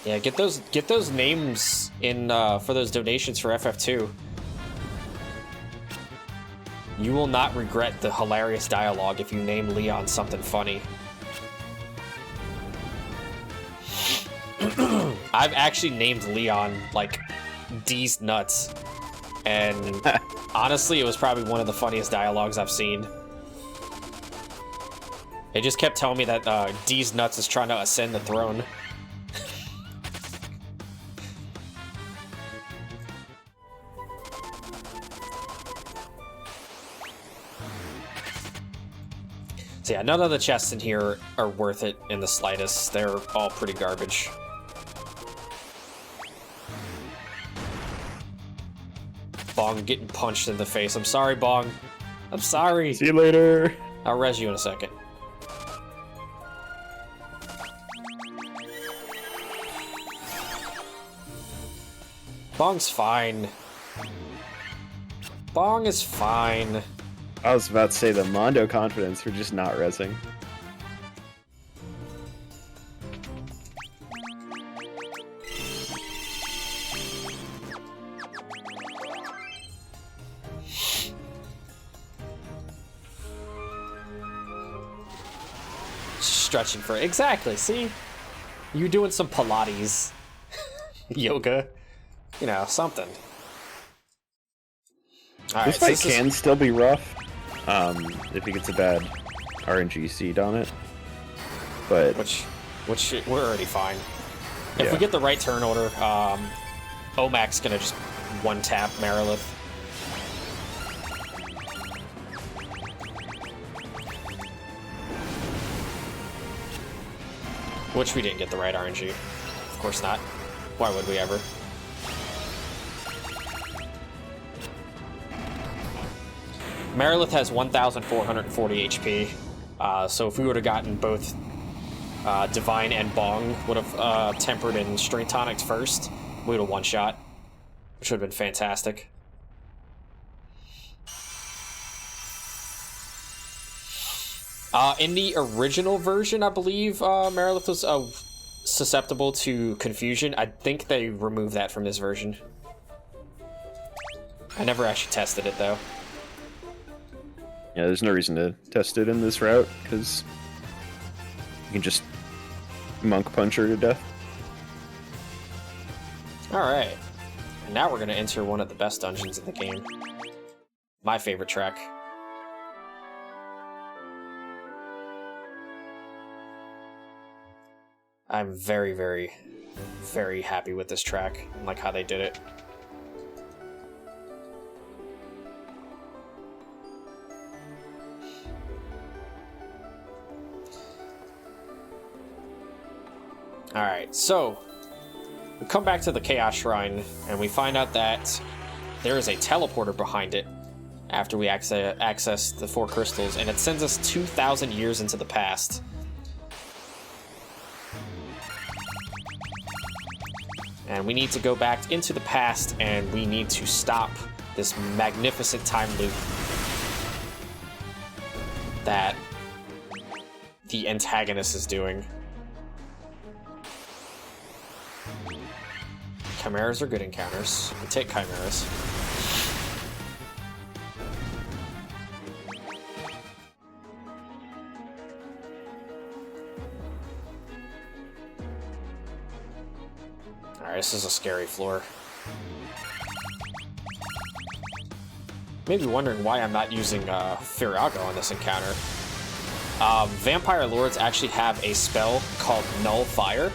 Yeah, get those names in for those donations for FF2. You will not regret the hilarious dialogue if you name Leon something funny. I've actually named Leon, like, D's nuts. And honestly, it was probably one of the funniest dialogues I've seen. It just kept telling me that D's nuts is trying to ascend the throne. So yeah, none of the chests in here are worth it in the slightest. They're all pretty garbage. Bong getting punched in the face. I'm sorry, Bong. I'm sorry. See you later. I'll res you in a second. Bong's fine. Bong is fine. I was about to say the Mondo confidence for just not resing. Stretching for exactly. See, you're doing some Pilates, yoga, you know, something. All This right, fight can still be rough if he gets a bad RNG seed on it, but which we're already fine. If Yeah. we get the right turn order, Omac's gonna just one tap Marilith. Which we didn't get the right RNG. Of course not. Why would we ever? Marilith has 1,440 HP, so if we would have gotten both Divine and Bong, would have tempered and Strength Tonics first, we would have one-shot, which would have been fantastic. In the original version, I believe Marilith was susceptible to confusion. I think they removed that from this version. I never actually tested it, though. yeah, there's no reason to test it in this route because you can just monk punch her to death. Alright. And now we're going to enter one of the best dungeons in the game. My favorite track. I'm very, very, very happy with this track and like how they did it. Alright, so we come back to the Chaos Shrine and we find out that there is a teleporter behind it after we access the 4 crystals, and it sends us 2,000 years into the past. And we need to go back into the past and we need to stop this magnificent time loop that the antagonist is doing. Chimeras are good encounters. We take chimeras. Alright, this is a scary floor. Maybe wondering why I'm not using Firago on this encounter. Vampire Lords actually have a spell called Null Fire,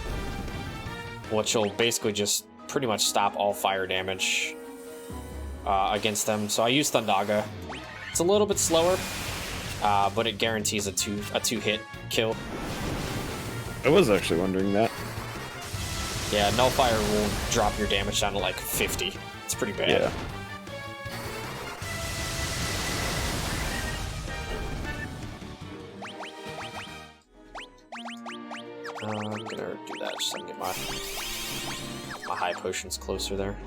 which will basically just pretty much stop all fire damage against them. So I use Thundaga. It's a little bit slower, but it guarantees a two-hit kill. I was actually wondering that. Yeah, Nullfire will drop your damage down to like 50. It's pretty bad. Yeah. I'm gonna do that just so I can get my high potions closer there.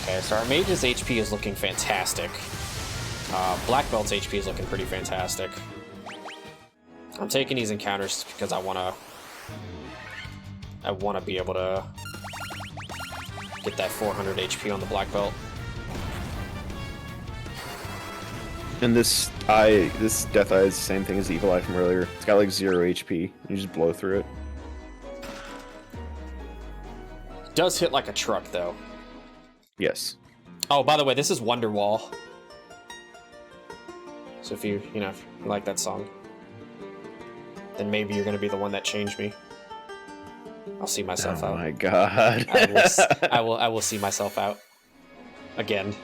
Okay, so our mage's HP is looking fantastic. Black Belt's HP is looking pretty fantastic. I'm taking these encounters because I wanna be able to get that 400 HP on the Black Belt. And this Death Eye is the same thing as Evil Eye from earlier. It's got like 0 HP. You just blow through it. Does hit like a truck though. Yes. Oh, by the way, this is Wonderwall. So if you like that song, then maybe you're gonna be the one that changed me. I'll see myself out. Oh my god. I will see myself out again.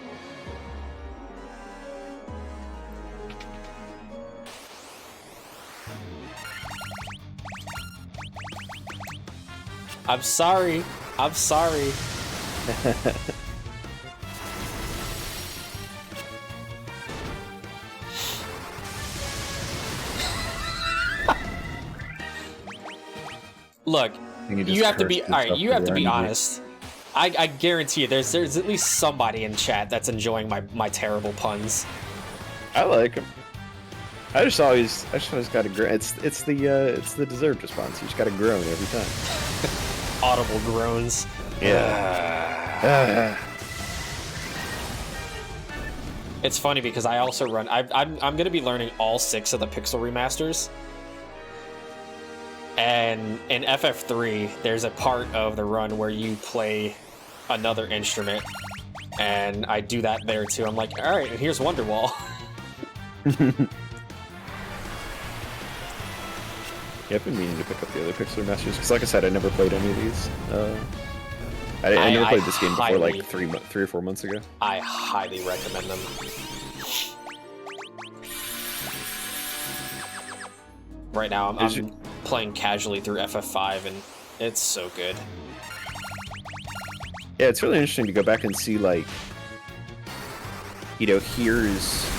I'm sorry. I'm sorry. Look, you have to be all right. You have to be honest. I guarantee you, there's at least somebody in chat that's enjoying my terrible puns. I like them. I just always gotta groan. It's the deserved response. You just gotta groan every time. Audible groans. Yeah. It's funny because I also run. I'm gonna be learning all 6 of the Pixel remasters. And in FF3, there's a part of the run where you play another instrument, and I do that there too. I'm like, all right, here's Wonderwall. Yeah, I've been meaning to pick up the other Pixel remasters because, like I said, I never played any of these. I never played this game before like 3 or 4 months ago. I highly recommend them. Right now, I'm playing casually through FF5, and it's so good. Yeah, it's really interesting to go back and see, like, you know, here's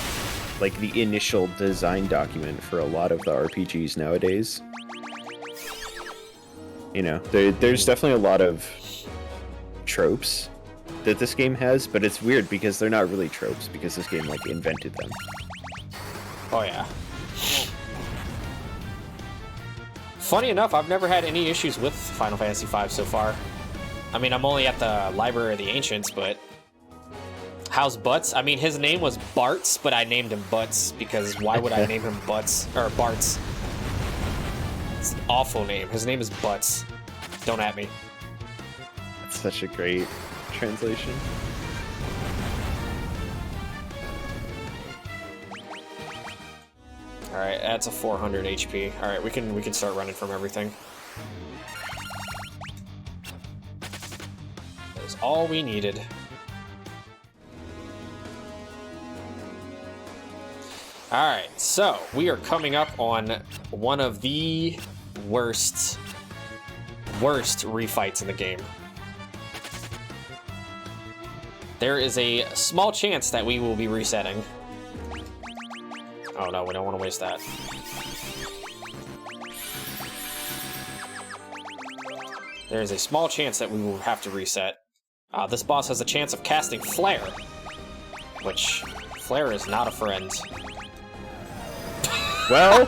like the initial design document for a lot of the RPGs nowadays. You know, there's definitely a lot of tropes that this game has, but it's weird because they're not really tropes because this game like invented them. Oh yeah. Funny enough, I've never had any issues with Final Fantasy V so far. I mean, I'm only at the Library of the Ancients, but how's Butts? I mean, his name was Bartz, but I named him Butts because why would I name him Butts or Bartz? It's an awful name. His name is Butts. Don't at me. That's such a great translation. All right, that's a 400 HP. All right, we can start running from everything. That is all we needed. All right, so we are coming up on one of the worst refights in the game. There is a small chance that we will be resetting. Oh no, we don't want to waste that. There is a small chance that we will have to reset. This boss has a chance of casting Flare, which Flare is not a friend. Well,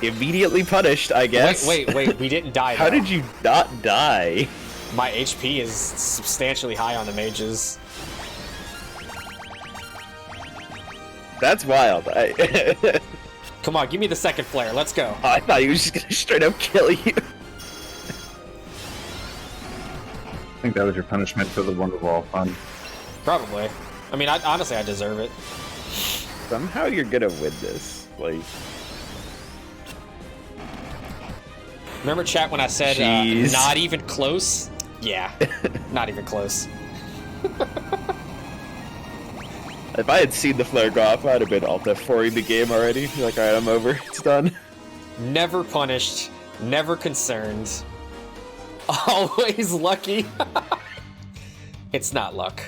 immediately punished, I guess. Wait, we didn't die though. How did you not die? My HP is substantially high on the mages. That's wild. Come on, give me the second flare. Let's go. Oh, I thought he was just gonna straight up kill you. I think that was your punishment for the Wonderwall fun. Probably. I mean, honestly, I deserve it. Somehow you're gonna win this. Like, remember, chat, when I said not even close? Yeah, not even close. if I had seen the flare go off, I'd have been Alt F4ing the game already. You're like, alright, I'm over. It's done. Never punished. Never concerned. Always lucky. It's not luck.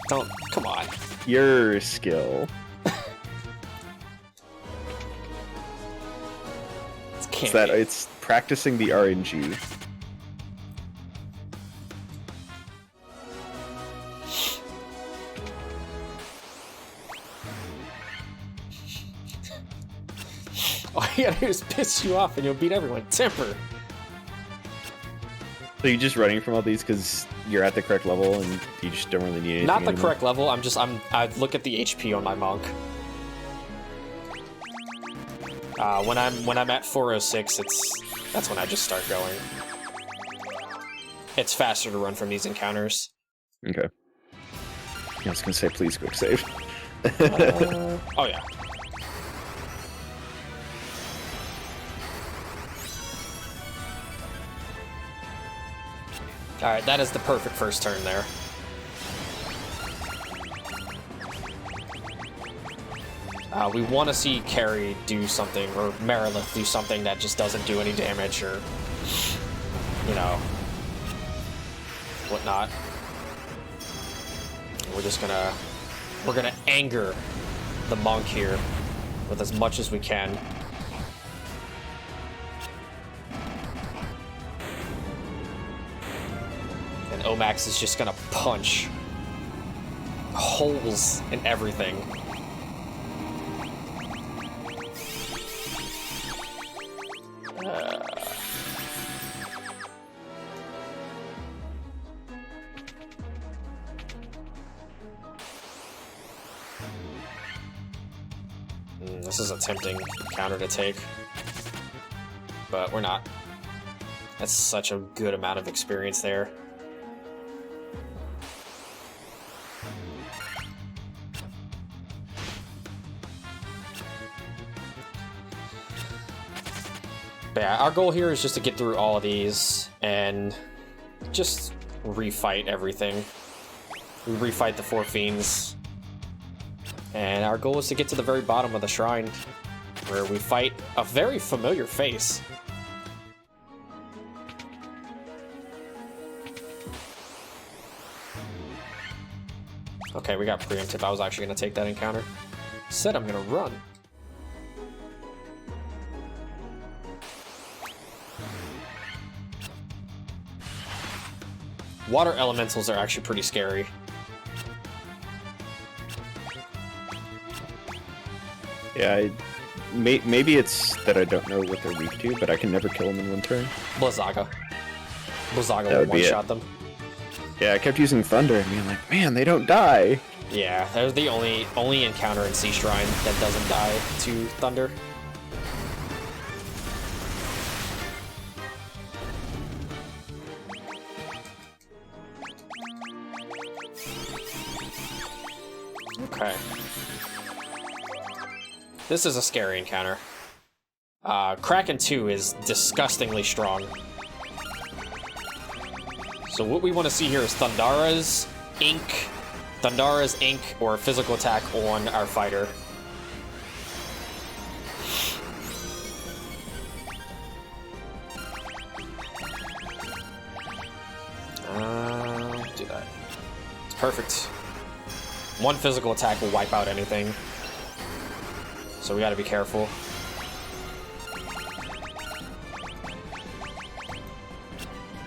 Don't. Come on. Your skill. It's practicing the RNG. All you gotta do is piss you off and you'll beat everyone. Temper. So you're just running from all these because you're at the correct level and you just don't really need anything Not the anymore? correct level. I look at the HP on my monk. When I'm at 406, that's when I just start going. It's faster to run from these encounters. Okay. I was gonna say, please quick save. Oh yeah. All right, that is the perfect first turn there. We want to see Carrie do something, or Marilith do something that just doesn't do any damage, or you know, whatnot. We're gonna anger the monk here with as much as we can. And Omax is just gonna punch holes in everything. This is a tempting counter to take, but we're not. That's such a good amount of experience there. But yeah, our goal here is just to get through all of these and just refight everything. We refight the 4 fiends. And our goal is to get to the very bottom of the shrine, where we fight a very familiar face. Okay, we got preemptive. I was actually going to take that encounter. Said I'm going to run. Water elementals are actually pretty scary. Yeah, maybe it's that I don't know what they're weak to, but I can never kill them in one turn. Blizzaga. Blizzaga That will would be one-shot them. Yeah, I kept using Thunder and being like, man, they don't die. Yeah, they're the only encounter in Sea Shrine that doesn't die to Thunder. Okay. This is a scary encounter. Kraken 2 is disgustingly strong. So what we want to see here is Thundara's Ink, or physical attack on our fighter. Do that. It's perfect. One physical attack will wipe out anything. So we gotta be careful.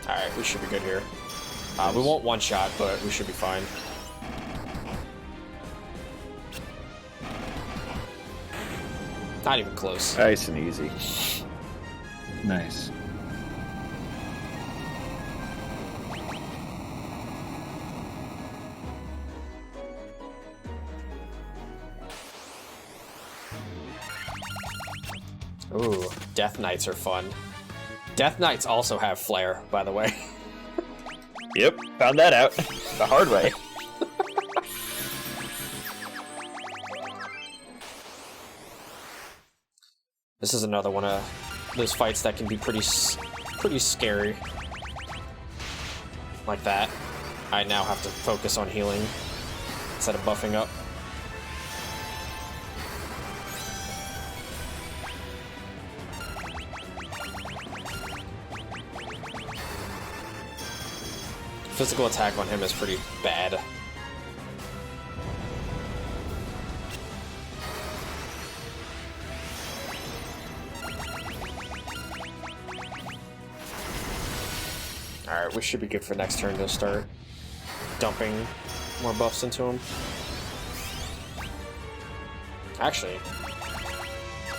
Alright, we should be good here. We won't one-shot, but we should be fine. Not even close. Nice and easy. Nice. Ooh, Death Knights are fun. Death Knights also have Flare, by the way. Yep, found that out the hard way. This is another one of those fights that can be pretty scary. Like that. I now have to focus on healing instead of buffing up. Physical attack on him is pretty bad. Alright, we should be good for next turn to start dumping more buffs into him. Actually,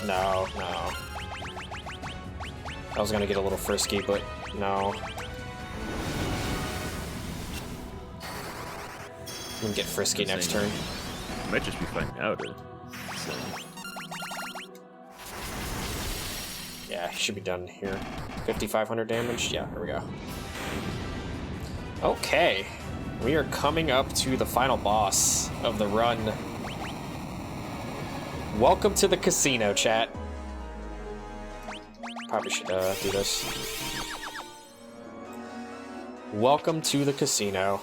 no. I was gonna get a little frisky, but no. We can get frisky next turn. Might just be fine now to. Yeah, he should be done here. 5,500 damage? Yeah, here we go. Okay. We are coming up to the final boss of the run. Welcome to the casino, chat. Probably should do this. Welcome to the casino.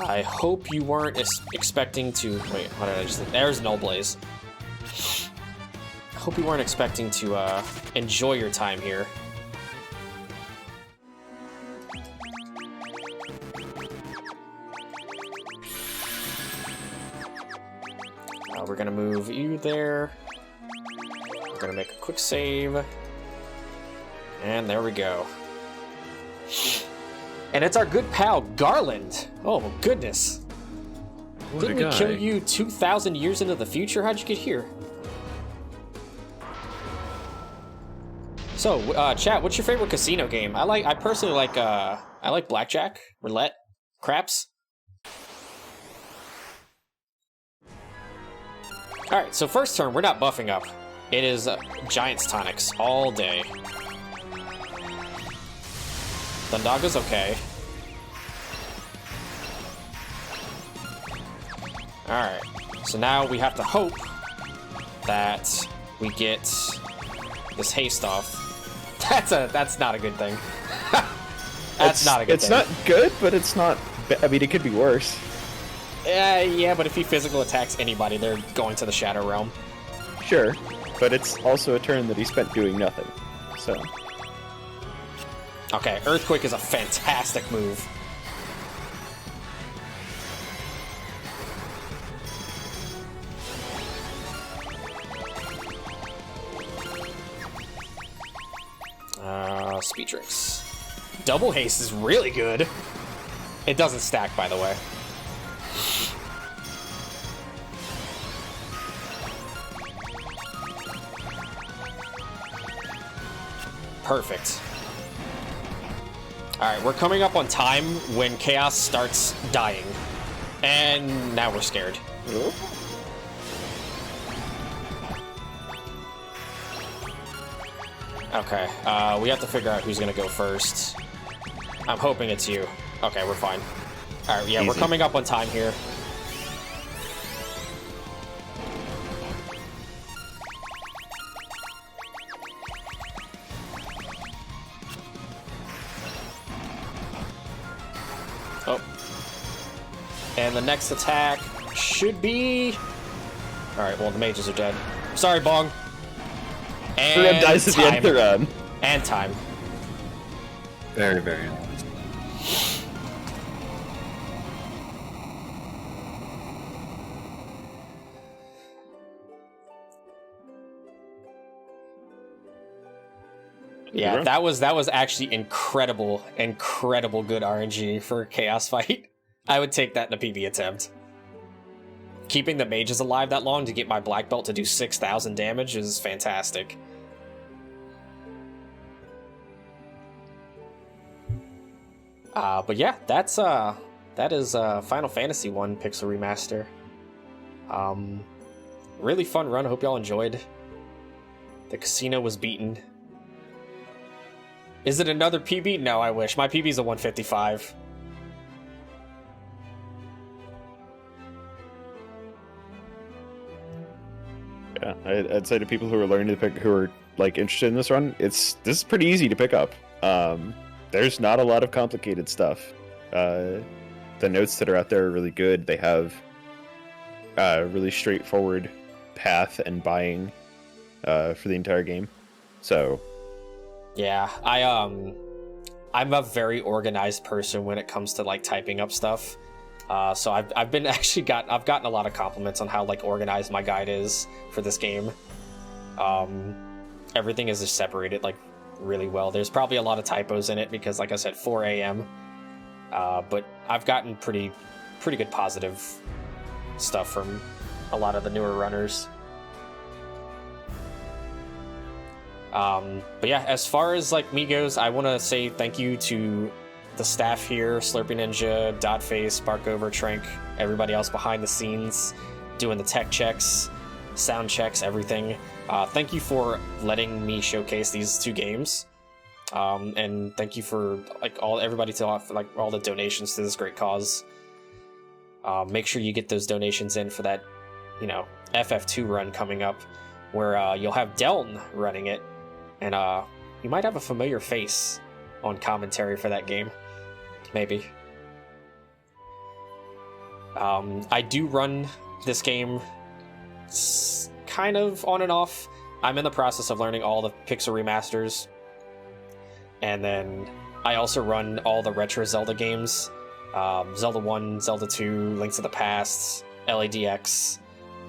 I hope you weren't expecting to... Wait, what did I just... There's Null Blaze. I hope you weren't expecting to enjoy your time here. We're gonna move you there. We're gonna make a quick save. And there we go. And it's our good pal, Garland. Oh, goodness. What a Didn't we guy. kill you 2,000 years into the future? How'd you get here? So, chat, what's your favorite casino game? I personally like, I like blackjack, roulette, craps. Alright, so first turn, we're not buffing up. It is Giant's Tonics all day. Thundaga's okay. Alright, so now we have to hope that we get this haste off. That's not a good thing. That's not a good thing. It's not good, but it's not... I mean, it could be worse. Yeah, but if he physical attacks anybody, they're going to the Shadow Realm. Sure, but it's also a turn that he spent doing nothing, so... Okay, Earthquake is a fantastic move. Speed Drinks. Double Haste is really good. It doesn't stack, by the way. Perfect. Alright, we're coming up on time when Chaos starts dying. And now we're scared. Okay, we have to figure out who's gonna go first. I'm hoping it's you. Okay, we're fine. Alright, yeah, we're Easy. coming up on time here. Oh. And the next attack should be... Alright, well, the mages are dead. Sorry, Bong. And Everyone dies at the end of the run. And time. Very, very nice. Yeah, that was actually incredible good RNG for Chaos Fight. I would take that in a PB attempt. Keeping the mages alive that long to get my black belt to do 6,000 damage is fantastic. But yeah, that is Final Fantasy 1 Pixel Remaster. Really fun run. I hope y'all enjoyed. The casino was beaten. Is it another PB? No, I wish. My PB's a 155. Yeah, I'd say to people who are learning to pick, who are like interested in this run, this is pretty easy to pick up. There's not a lot of complicated stuff. The notes that are out there are really good. They have a really straightforward path and buying for the entire game. So yeah, I'm a very organized person when it comes to like typing up stuff. So I've gotten a lot of compliments on how like organized my guide is for this game. Everything is just separated like really well. There's probably a lot of typos in it because, like I said, 4 a.m. But I've gotten pretty good positive stuff from a lot of the newer runners. But yeah, as far as like me goes, I want to say thank you to the staff here, Slurpy Ninja, Dotface, Barkover, Trank, everybody else behind the scenes doing the tech checks, sound checks, everything. Thank you for letting me showcase these two games. And thank you for like everybody to offer like all the donations to this great cause. Make sure you get those donations in for that, FF2 run coming up, where you'll have Delton running it, and you might have a familiar face on commentary for that game, maybe. I do run this game kind of on and off. I'm in the process of learning all the Pixel remasters, and then I also run all the retro Zelda games, Zelda 1, Zelda 2, Link to the Past, LADX,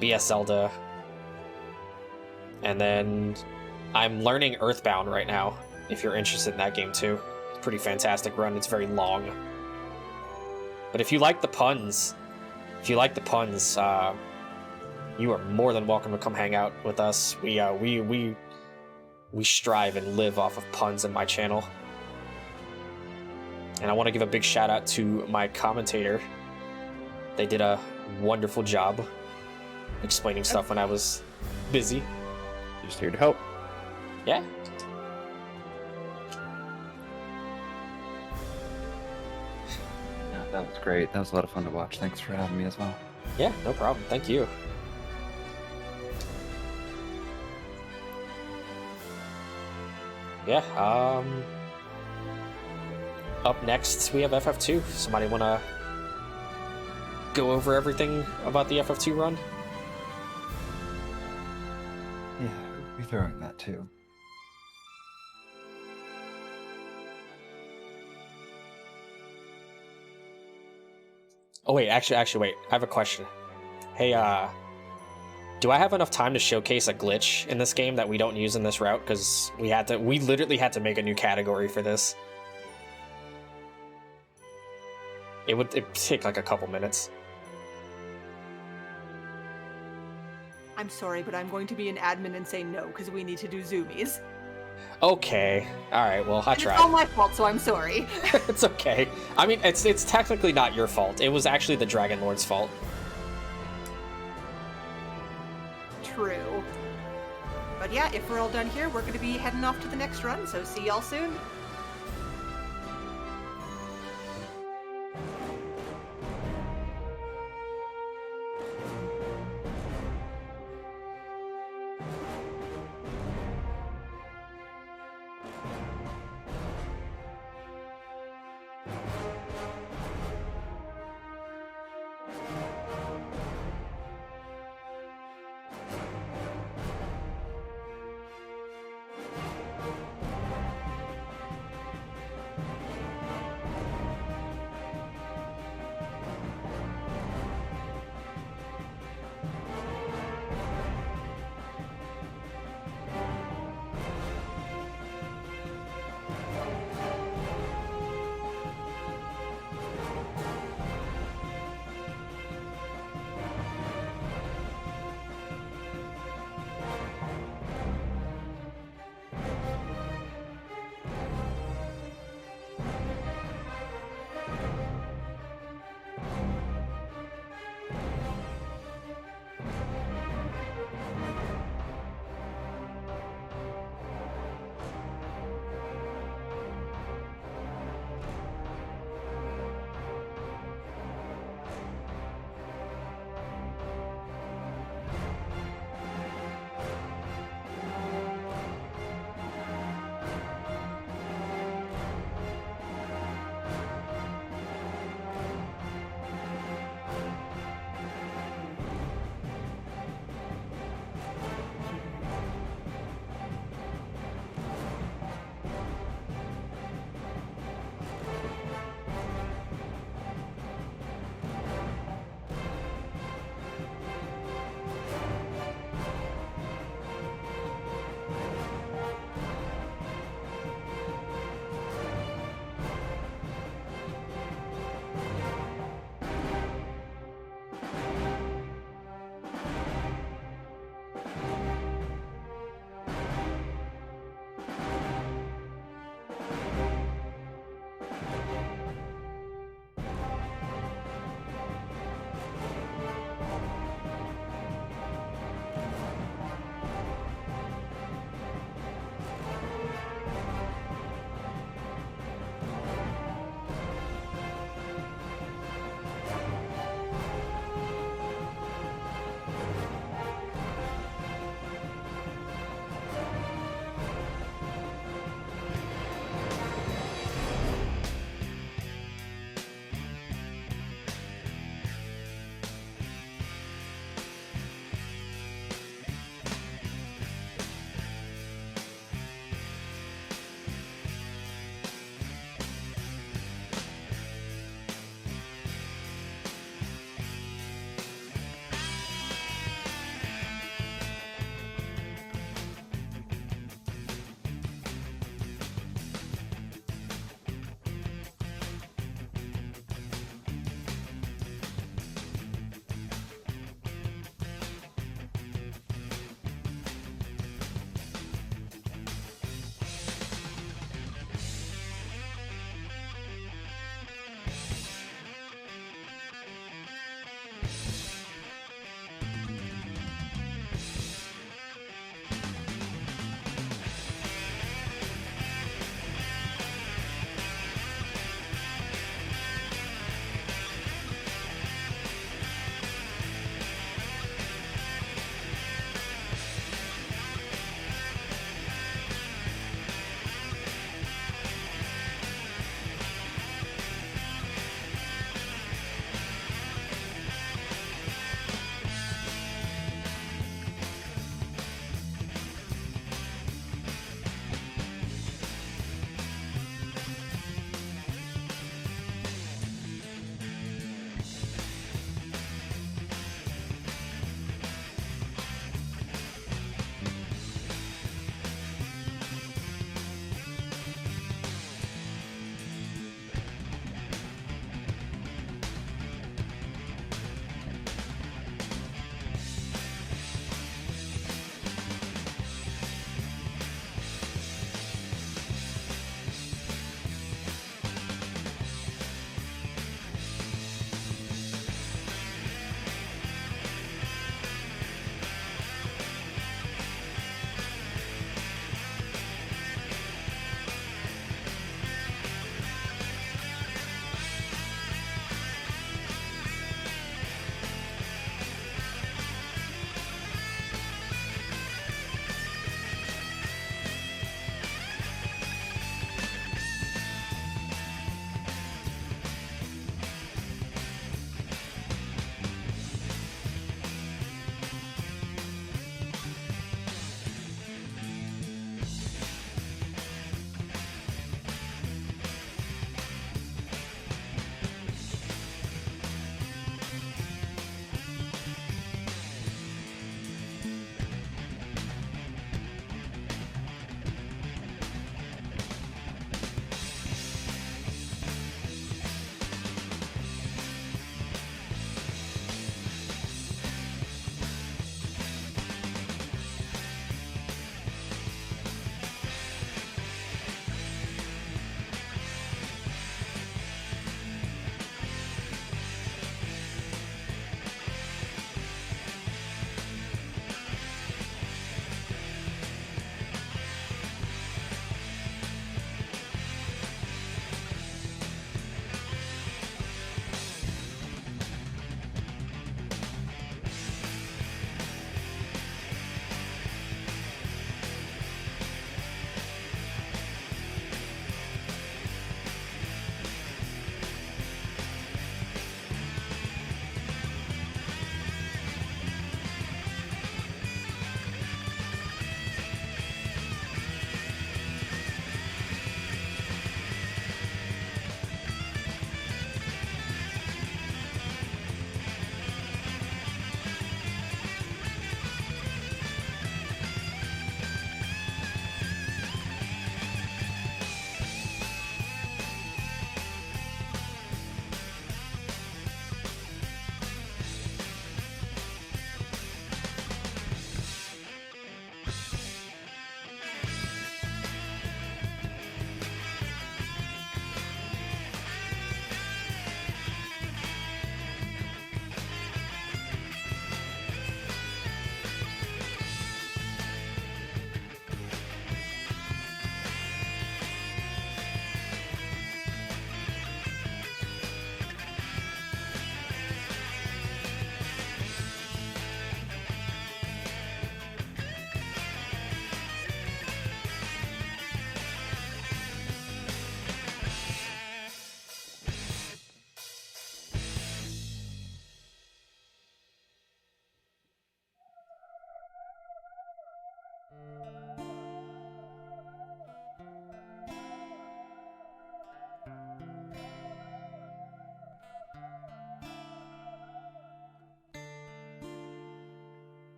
BS Zelda. And then I'm learning Earthbound right now, if you're interested in that game too. It's a pretty fantastic run. It's very long. But if you like the puns, you are more than welcome to come hang out with us. We strive and live off of puns in my channel. And I want to give a big shout out to my commentator. They did a wonderful job explaining stuff when I was busy. Just here to help. Yeah. Yeah, that was great. That was a lot of fun to watch. Thanks for having me as well. Yeah, no problem. Thank you. Yeah, up next we have FF2. Somebody want to go over everything about the FF2 run? Yeah, we'll be throwing that too. Oh wait, actually wait. I have a question. Hey, do I have enough time to showcase a glitch in this game that we don't use in this route? Because we literally had to make a new category for this. It'd take like a couple minutes. I'm sorry, but I'm going to be an admin and say no, because we need to do zoomies. Okay. Alright, well, I And tried. it's all my fault, so I'm sorry. It's okay. I mean, it's technically not your fault. It was actually the Dragon Lord's fault. True. But yeah, if we're all done here, we're going to be heading off to the next run, so see y'all soon.